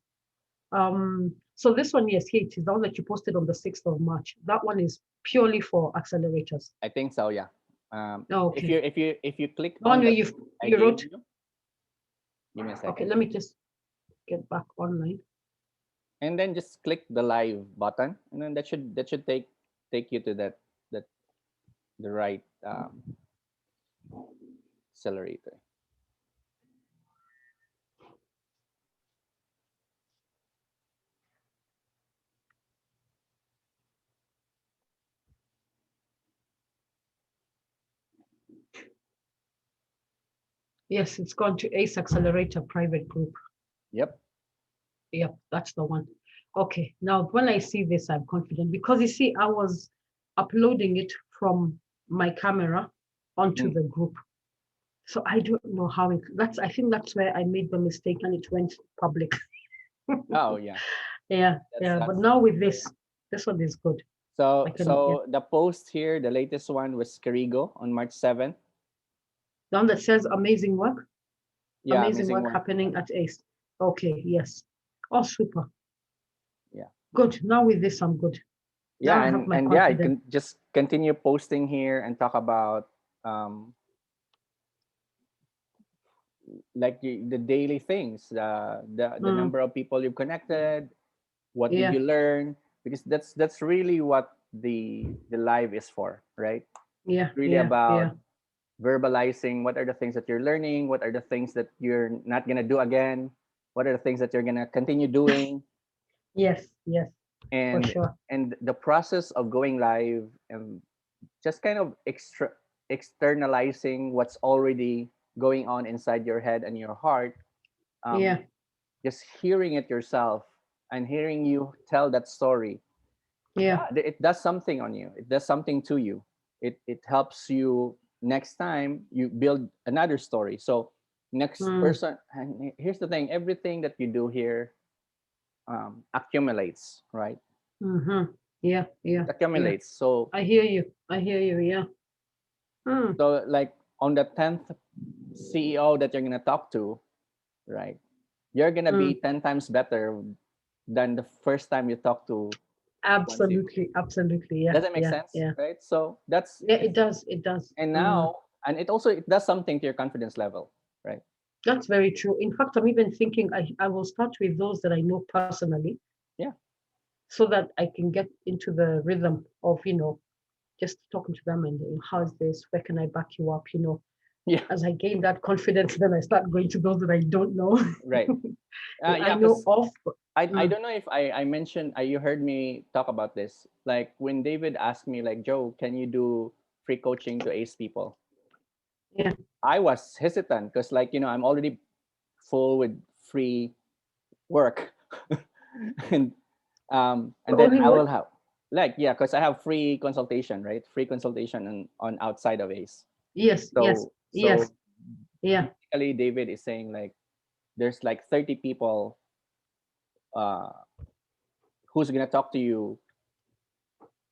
So this one, yes, here it is, the one that you posted on the 6th of March. That one is purely for accelerators. I think so. Yeah. If you Okay. if you if you click The on one where the link I you gave wrote, you, give me a okay, second, let me just get back online. and then just click the live button, and then that should take you to that the right accelerator. Yes, it's gone to Ace Accelerator Private Group. Yep. Yep, that's the one. Okay, now when I see this, I'm confident because you see, I was uploading it from my camera onto Mm. the group. So I don't know how I think that's where I made the mistake and it went public. Oh yeah. Yeah, That's yeah. But that's now with this one is good. I so can, yeah. so the post here, the latest one was Karigo on March 7th. The one that says Yeah, amazing amazing work work. happening at Ace. Okay, yes. Oh, super. Yeah. Good. Now with this, I'm good. Now Yeah, I have my and yeah, you confidence. can just continue posting here and talk about um like the daily things, the Mm, number of people you've connected, what did yeah, you learn, because that's really what the live is for, right? yeah, Really yeah, yeah. about verbalizing what are the things that you're learning, what are the things that you're not going to do again, what are the things that you're going to continue doing, Yes, yes, for and sure. the process of going live and just kind of externalizing what's already going on inside your head and your heart. um, Yeah, just hearing it yourself and hearing you tell that story, yeah. yeah, it does something on you, it does something to you, it helps you next time you build another story. So next Mm, person, and here's the thing, everything that you do here accumulates, right? mm-hmm. Yeah, yeah, It yeah. accumulates. So I hear you. I hear you. Yeah. Mm, like on the 10th CEO that you're going to talk to, right, you're going to be mm. 10 times better than the first time you talk to one CEO. Absolutely, absolutely. Yeah, Does it make yeah, sense, yeah. right? So that's Yeah, if, it does. It does. and Mm. now, and it also, it does something to your confidence level, right? That's very true. In fact, I'm even thinking I will start with those that I know personally Yeah. so that I can get into the rhythm of, just talking to them and how's this? Where can I back you up? Yeah. As I gain that confidence, then I start going to those that I don't know. Right. I Yeah, know because of. I Mm, don't know if I mentioned, you heard me talk about this. Like when David asked me, like, Joe, can you do free coaching to ace people? yeah. I was hesitant because, like, I'm already full with free work. and The and then only I will what? have, like, yeah, because I have free consultation, right? Free consultation on outside of ace. Yes, yes, yes. So Yeah. basically David is saying, like, there's like 30 people uh who's gonna talk to you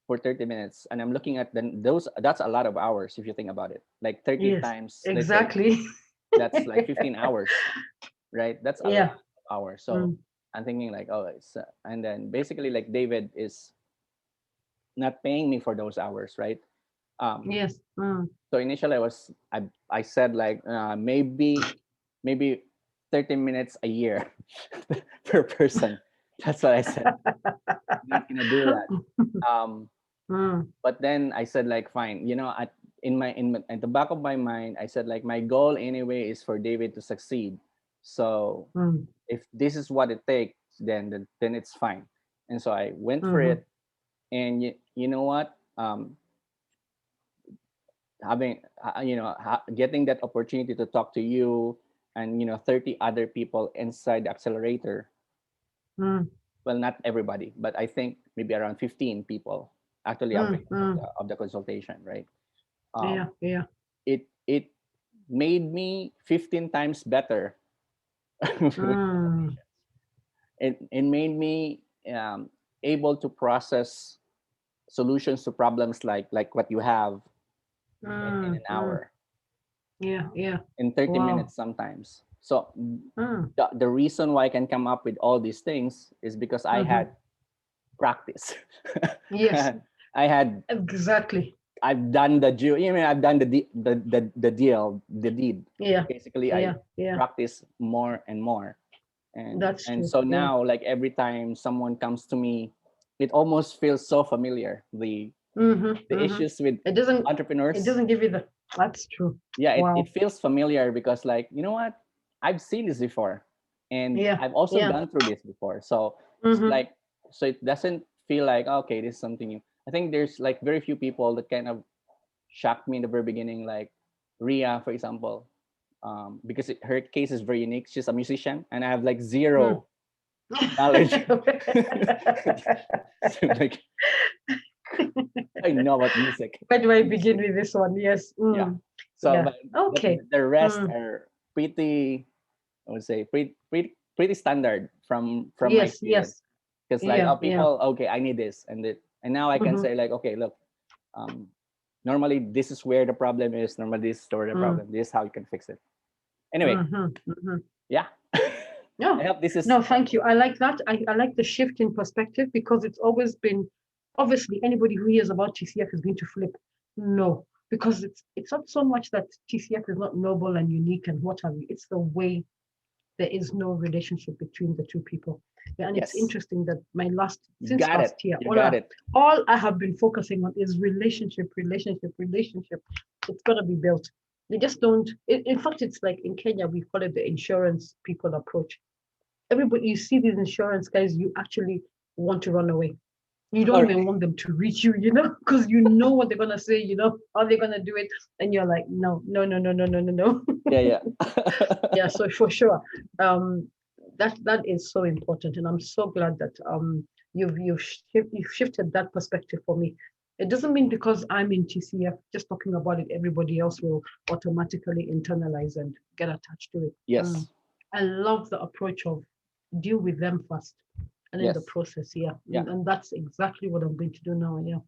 for 30 minutes, and I'm looking at those, that's a lot of hours if you think about it, like 30 Yes. times, let's say, Exactly. that's like 15 hours, right? That's a Yeah. lot of hours. So Mm, I'm thinking like, oh, and then basically, like, David is not paying me for those hours, right? um yes. Mm. so initially I said, like, maybe 30 minutes a year per person. That's what I said. Not gonna do that. um Mm, but then I said, like, fine, at the back of my mind, I said, like, my goal anyway is for David to succeed. So mm, if this is what it takes, then it's fine. And so I went for mhm, it. And you know what, having getting that opportunity to talk to you and 30 other people inside the accelerator. mm, Well, not everybody, but I think maybe around 15 people actually mm, availed mm. of the consultation, right? Yeah, um, yeah. it made me 15 times better with Mm, consultations. It made me able to process solutions to problems like what you have in mm, an mm. hour, Yeah, yeah. in 30 Wow. minutes sometimes. So Mm, the reason why I can come up with all these things is because I mm-hmm. had practice. Yes, I had exactly. I've done I've done the deed. Yeah, Basically, I yeah, yeah. practice more and more. That's And true. so Yeah. now, like, every time someone comes to me, it almost feels so familiar. Mm-hmm, The mm-hmm. issues with It doesn't. It entrepreneurs, doesn't give you the. That's true. yeah, it Wow. feels familiar because, like, you know what, I've seen this before, and Yeah, I've also yeah. gone through this before. So it's Mm-hmm. like, so it doesn't feel like, okay, this is something new. I think there's like very few people that kind of shocked me in the very beginning, like Ria, for example, because her case is very unique. She's a musician and I have like Mm. zero knowledge. So, like, I know about music. Where do I I'm just begin kidding. with this one? Yes. Yeah. Mm. So, Yeah. but Okay. the rest Mm. are pretty, I would say, pretty standard from my Yes. experience. Yes. Because, like, Yeah. oh, Yeah. people, okay, I need this, and now I can Mm-hmm. say, like, okay, look, um, normally this is where the problem is. Normally this is where the Mm. problem. This is how you can fix it. Anyway, Mm-hmm. Mm-hmm. yeah. I No. hope this is No. Thank you. I like that. I like the shift in perspective because it's always been Obviously, anybody who hears about TCF is going to flip. No, because it's not so much that TCF is not noble and unique and what have you. It's the way there is no relationship between the two people. Yeah, and it's Yes. interesting that You since got it. last year, You got it. all I have been focusing on is relationship. It's got to be built. They just don't. In fact, it's like in Kenya, we call it the insurance people approach. Everybody, you see these insurance guys, you actually want to run away. You don't Oh, even really? want them to reach you, because you know what they're gonna say, how they're gonna do it, and you're like, no, no, no, no, no, no, no, no. Yeah, yeah. Yeah, so for sure, um, that is so important, and I'm so glad that you've shifted that perspective for me. It doesn't mean because I'm in TCF, just talking about it, everybody else will automatically internalize and get attached to it. Yes. I love the approach of deal with them first, and in the Yes. process, yeah, Yeah. and that's exactly what I'm going to do now. Yeah.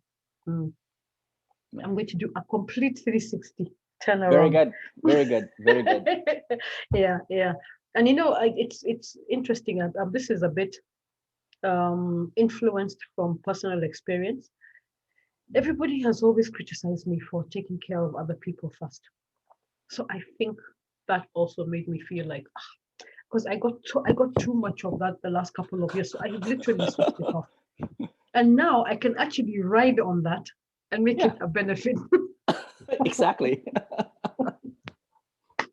Mm. Yeah. I'm going to do a complete 360 Very turnaround. good. Very good. Very good. Yeah, yeah. And it's interesting. This is a bit influenced from personal experience. Everybody has always criticized me for taking care of other people first. So I think that also made me feel like, because I got too much of that the last couple of years. So I literally switched it off. And now I can actually ride on that and make Yeah. it a benefit. Exactly. Oh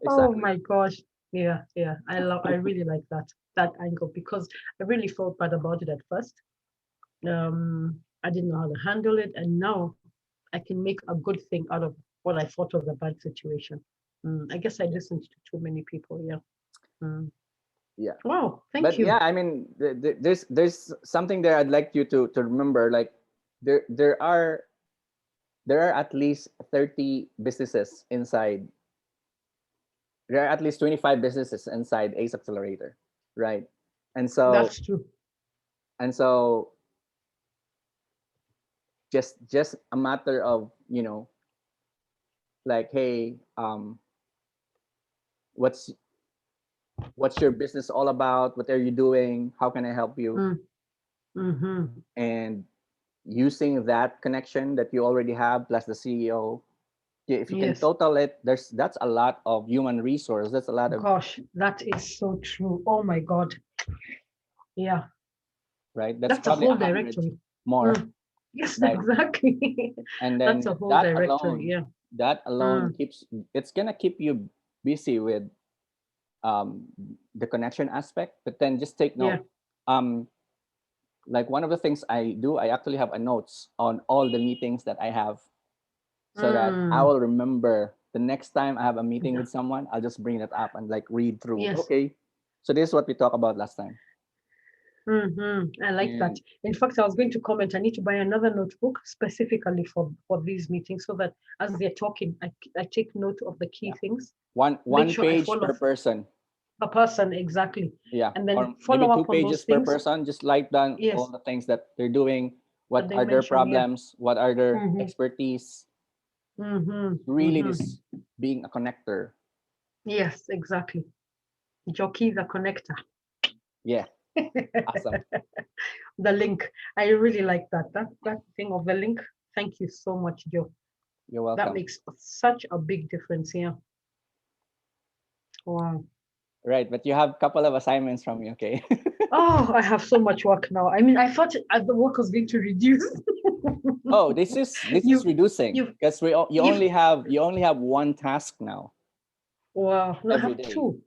Exactly. my gosh. Yeah, yeah. I really like that angle because I really felt bad about it at first. I didn't know how to handle it, and now I can make a good thing out of what I thought was a bad situation. I guess I Yeah. listened to too many people. Yeah. Mm. Yeah. Wow. Thank But yeah, you. I mean, there's something there I'd like you to remember. Like there there are there are at least 30 businesses inside. There are at least 25 businesses inside Ace Accelerator, right? And so That's true. and so just a matter of, like, hey, what's what's your business all about? What are you doing? How can I help you? Mm. Mm-hmm. And using that connection that you already have plus the CEO, if you can Yes. total it, that's a lot of human resource. That's a lot of, Gosh, that is so true. Oh my God. Yeah. right? That's That's a probably a whole hundred directory. more, Mm. Yes, right? exactly. And That's then a whole directory. Yeah. that alone Mm. keeps, it's gonna keep you busy with um the connection aspect. But then just take Yeah. note. Um, like one of the things I do, I actually have a notes on all the meetings that I have, so that I Mm. will remember the next time I have a meeting with someone, I'll just bring that up and like read through. Yes. Okay, so this is what we talked about last time. I like that. And In fact, I was going to comment, I need to buy another notebook specifically for these meetings so that as they're talking, I take note of the key yeah, things, make one sure I page follow per person. a person exactly, Yeah, and then or maybe follow two up on those pages per things. person. Just write down all Yes, the things that they're doing. What that they are their mention. Yeah. problems? What are their Mm-hmm. expertise? Mm-hmm. Really, Mm-hmm. this being a connector. Yes, exactly. Jockey the connector. Yeah, awesome. The link. I really like that. That thing of the link. Thank you so much, Joe. You're That welcome. makes such a big difference here. Wow. Right, but you have a couple of assignments from me. Okay. Oh, I have so much work now. I mean, I thought the work was going to reduce. Oh, this is you, reducing you, because you. you only have one task now Wow. No, I every have day, two.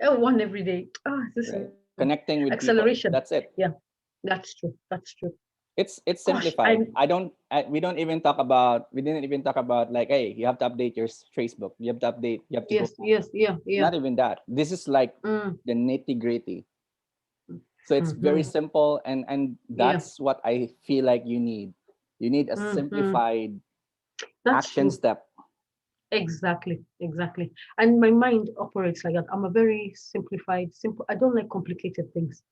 Oh, one every day. Oh, this is right? Connecting with people. acceleration. That's it. Yeah, that's true. That's true. It's Gosh, simplified. We don't even talk about, we didn't even talk about like, hey, you have to update your Facebook. You have to update. You have to go yes, live. yes, yeah, yeah. Not even that. This is like Mm, the nitty gritty. So it's very mm-hmm. simple, and Yeah. that's what I feel like you need. You need a Mm-hmm. simplified That's action true. step. Exactly, exactly. And my mind operates like that. I'm a very simplified, simple. I don't like complicated things.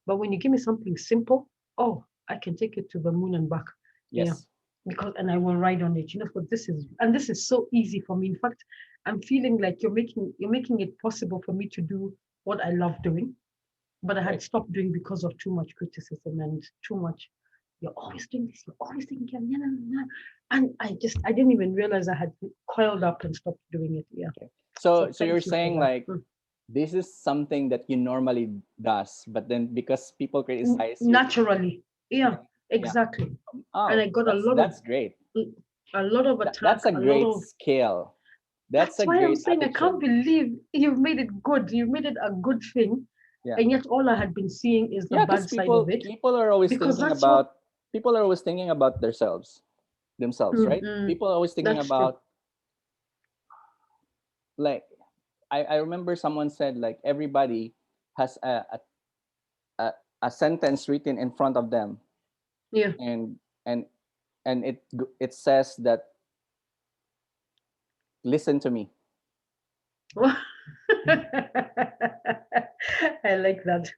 But when you give me something simple, oh, I can take it to the moon and back. Yeah. Yes. Because and I will ride on it. What this is so easy for me. In fact, I'm feeling like you're making it possible for me to do what I love doing, but I had Right. stopped doing because of too much criticism and too much. you're always doing this, you're always taking care of and I didn't even realize I had coiled up and stopped doing it. Yeah. So Thank you're you for saying that. like this is something that you normally does, but then because people criticize you, Naturally. Yeah, yeah. exactly. And Oh, I got that's great. a lot of That's attack, a a lot great of skill. That's that's a why I'm great saying I can't attitude. believe you've made it good. You've made it a good thing. Yeah. And yet all I had been seeing is the Yeah, because bad side of it. people are always Because thinking that's what about themselves, right? mm, People are always thinking that's true. about like I remember someone said like everybody has a, a sentence written in front of them, Yeah. and and and it says that listen to me. I like that.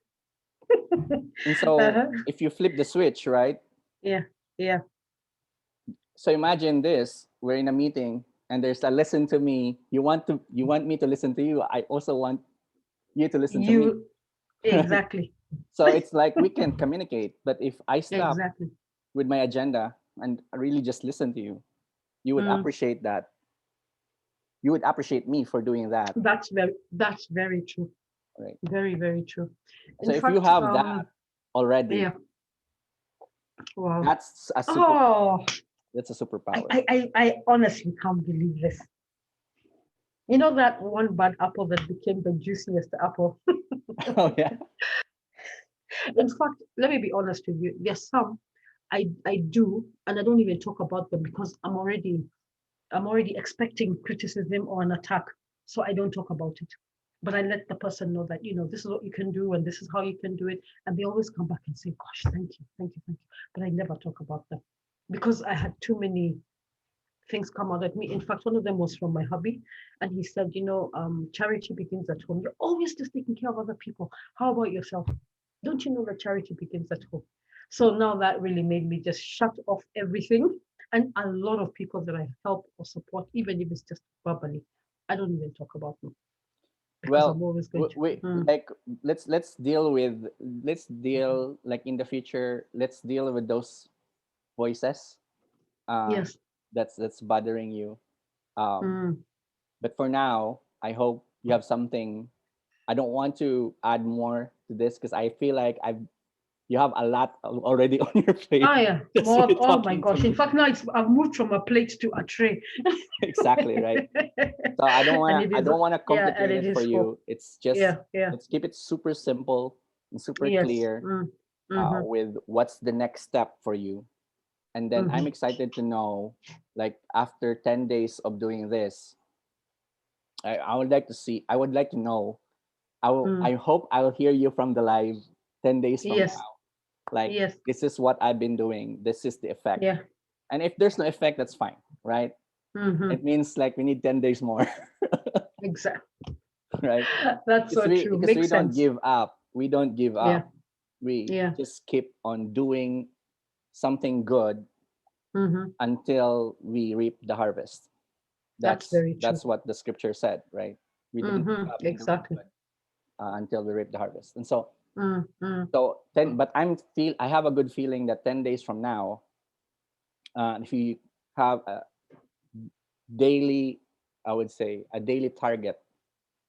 And so Uh-huh. if you flip the switch, right? Yeah. Yeah. So imagine this: we're in a meeting, and there's a listen to me. You want me to listen to you. I also want you to listen to me. You exactly. So it's like we can communicate, but if I stop Exactly. with my agenda and really just listen to you, you would Mm, appreciate that. You would appreciate me for doing that, that's very true. right? Very, very true. So In if you fact, have that already, yeah. Wow. that's a superpower. Oh, That's a I, superpower. I, I, I honestly can't believe this. You know that one bad apple that became the juiciest apple? Oh yeah. In fact, let me be honest with you. There's some I do, and I don't even talk about them because I'm already expecting criticism or an attack. So I don't talk about it. But I let the person know that, this is what you can do and this is how you can do it. And they always come back and say, gosh, thank you, thank you, thank you. But I never talk about them because I had too many things come out at me. In fact, one of them was from my hubby. And he said, charity begins at home. You're always just taking care of other people. How about yourself? Don't you know that charity begins at home? So now that really made me just shut off everything. And a lot of people that I help or support, even if it's just verbally, I don't even talk about them because Well, I'm always going to. we like let's deal like in the future. Let's deal with those voices um, Yes. that's bothering you. Um, Mm. but for now, I hope you have something. I don't want to add more to this because I feel like you have a lot already on your plate Oh yeah, just more. with Oh my talking to gosh! In me. fact, now I've moved from a plate to a tray, Exactly right. So and it I is. don't wanna Yeah, and complicate it it for is full. you. It's just Yeah, yeah. let's keep it super simple and super Yes. clear Mm-hmm. with what's the next step for you. And then I'm Mm-hmm. excited to know, like after 10 days of doing this, I would like to see. I would like to know. I Mm. hope I'll hear you from the live 10 days from Yes. now. Like Yes. this is what I've been doing. This is the effect. Yeah. And if there's no effect, that's fine, right? Mm-hmm. It means like we need 10 days more, Exactly. right? That's so true. Because we Makes don't sense. give up. We don't give Yeah. up. We Yeah. just keep on doing something good Mm-hmm. until we reap the harvest. That's very true. That's what the scripture said, right? We don't give Mm-hmm. up in doing Exactly. good until we reap the harvest. And so Mm-hmm. but I have a good feeling that 10 days from now, if you have a daily, I would say a daily target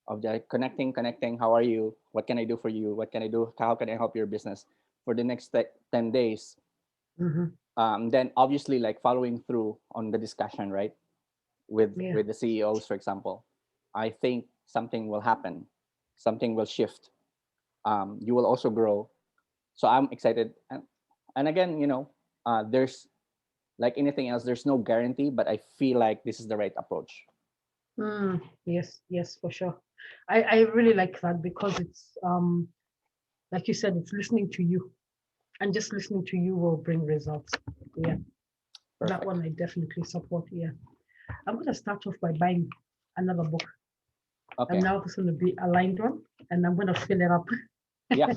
of the connecting. How are you? What can I do for you? What can I do? How can I help your business for the next 10 days? Mm-hmm. Then obviously like following through on the discussion, right? Yeah. With the CEOs, for example, I think something will happen, something will shift. You will also grow. So I'm excited, and again, there's like anything else, there's no guarantee, but I feel like this is the right approach. Yes. Yes, for sure. I really like that because it's like you said, it's listening to you, and just listening to you will bring results. Yeah. That Perfect. one I definitely support. Yeah. I'm gonna start off by buying another book. And Okay. now this is gonna be a lined one, and I'm gonna fill it up. Yeah.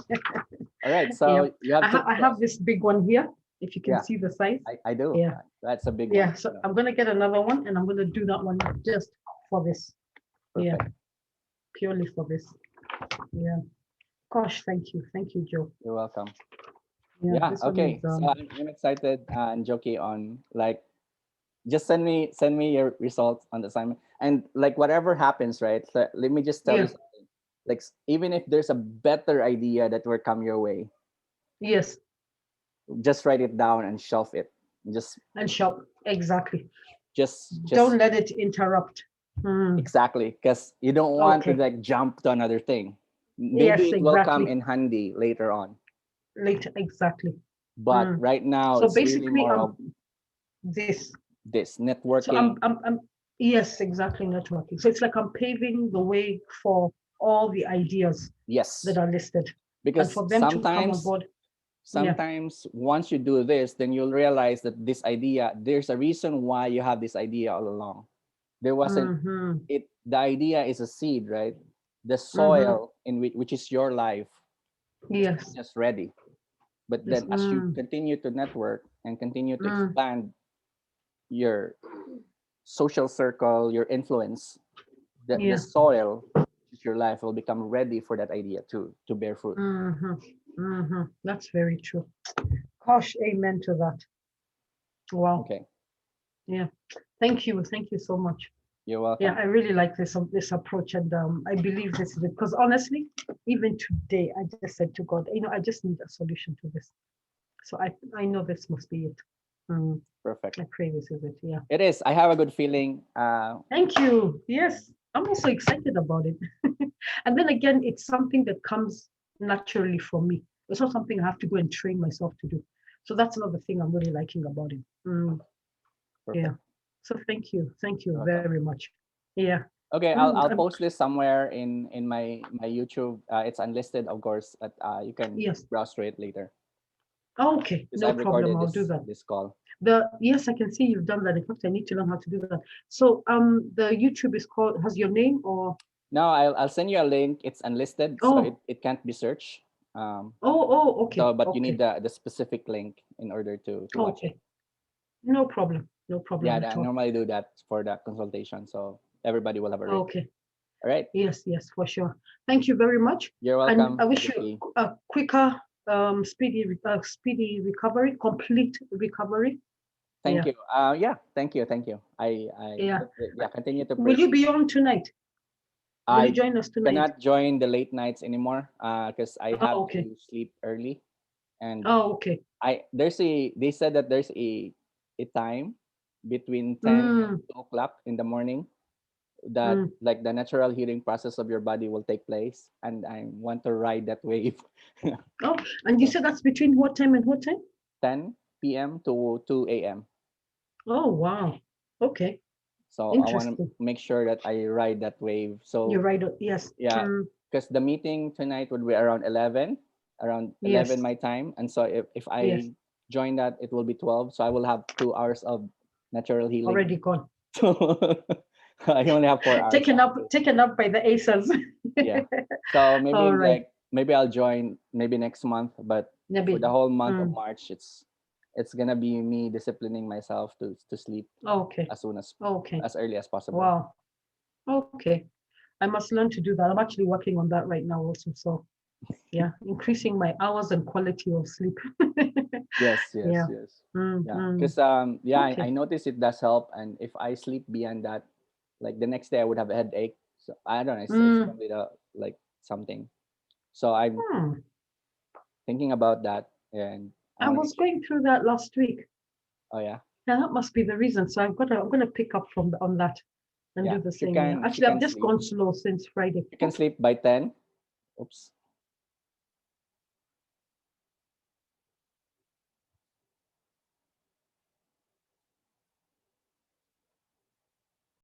All right. Yeah. So you have I tips. have this big one here, if you can Yeah, see the size. I do. Yeah. That's a big one. Yeah. So I'm gonna get another one and I'm gonna do that one just for this. Yeah. Perfect. Purely for this. Yeah. Gosh, thank you. Thank you, Joe. You're welcome. Yeah. this one Okay. is So I'm excited, Njoki, on like just send me your results on the assignment, and like whatever happens, right? So let me just tell you yeah, something. Like even if there's a better idea that will come your way, yes, just write it down and shelf it. Just and shop exactly. just Don't let it interrupt. Mm, exactly, because you don't want to okay. like jump to another thing. Maybe Yes, it will come exactly. in handy later on, Later, exactly. but Mm. right now So it's really basically, more of this. this So networking. yes, exactly, networking. So it's like I'm paving the way for all the ideas that Yes, are listed, and because for them to come on board. Yeah. sometimes once you do this, then you'll realize that this idea, there's a reason why you have this idea all along. There wasn't Mm-hmm. it. The idea is a seed, right? The Mm-hmm. soil in which is your life is not Yes. just ready. But Yes. then as you continue to network and continue to Mm. expand your social circle, your influence, the Yeah. soil, which is your life, will become ready for that idea to bear fruit. Mm-hmm. Mm-hmm. That's very true. Gosh, amen to that. Wow. Okay, Yeah. Thank you. Thank you so much. you're Yeah, welcome. I really like this approach, and I believe this is it. Because honestly, even today, I just said to God, I just need a solution to this. So I know this must be it. Mm, Perfect. I pray this is it. Yeah. It is. I have a good feeling. Thank you. Yes, I'm also excited about it. And then again, it's something that comes naturally for me. It's not something I have to go and train myself to do. So that's another thing I'm really liking about it. Yeah. Perfect. So thank you. Thank you You're welcome. very much. Yeah. Okay, Mm, I'll um, post this somewhere in my YouTube. It's unlisted, of course, but you can yes. browse through it later Okay. because No I've problem. recorded I'll do that. this call. Yes, I can see you've done that. In fact, I need to learn how to do that. So the YouTube is called has your name or No, I'll send you a link. It's unlisted, so oh it can't be searched. Um, okay, so but you need okay, the specific link in order to watch it. okay. No problem. No Yeah, problem I at all. normally do that for the consultation, so everybody will have a link. Okay. All right. Yes, yes, for sure. Thank you very much. You're And I welcome, wish you Joki. a quicker, speedy recovery, complete recovery. Thank Yeah, you. Yeah, thank you. yeah. Yeah, continue to pray Will for you me. be on tonight? Will you I join us tonight? cannot join the late nights anymore because I have Oh, okay. to sleep early. And Oh, okay. they said that there's a time between 10 and Mm, 2 o'clock in the morning that mm. like the natural healing process of your body will take place, and I want to ride that wave. Oh, and you So said that's between what time and what time? 10 p.m. to 2 a.m. Oh, wow. Okay. So I want to Interesting. make sure that I ride that wave. You're So right. Yes. yeah, Mm, because the meeting tonight would be around 11 yes. my time, and so if Yes. I join that, it will be 12. So I will have 2 hours of natural healing. Already gone. So I only have 4 hours. Taken up by the ACEs. Yeah. So maybe All right. maybe I'll join maybe next month, but for Nabi. the whole month of Mm, March, it's gonna be me disciplining myself to sleep okay. as soon Okay. as early as possible. Wow. Okay. I must learn to do that. I'm actually working on that right now also. So yeah, increasing my hours and quality of sleep. Yes, yes, Yeah. yes. Mm, Yeah, mm. because yeah, I Okay. noticed it does help, and if I sleep beyond that, like the next day I would have a headache. So I don't know, it's Mm. probably the like something. So I'm Hmm. thinking about that, and I I want to make was sure. going through that last week. Oh yeah, Yeah, that must be the reason. So I'm gonna pick up from on that and yeah. do the same. Yeah. If you Actually, I've can just sleep, gone slow since Friday. you can sleep by 10. Oops.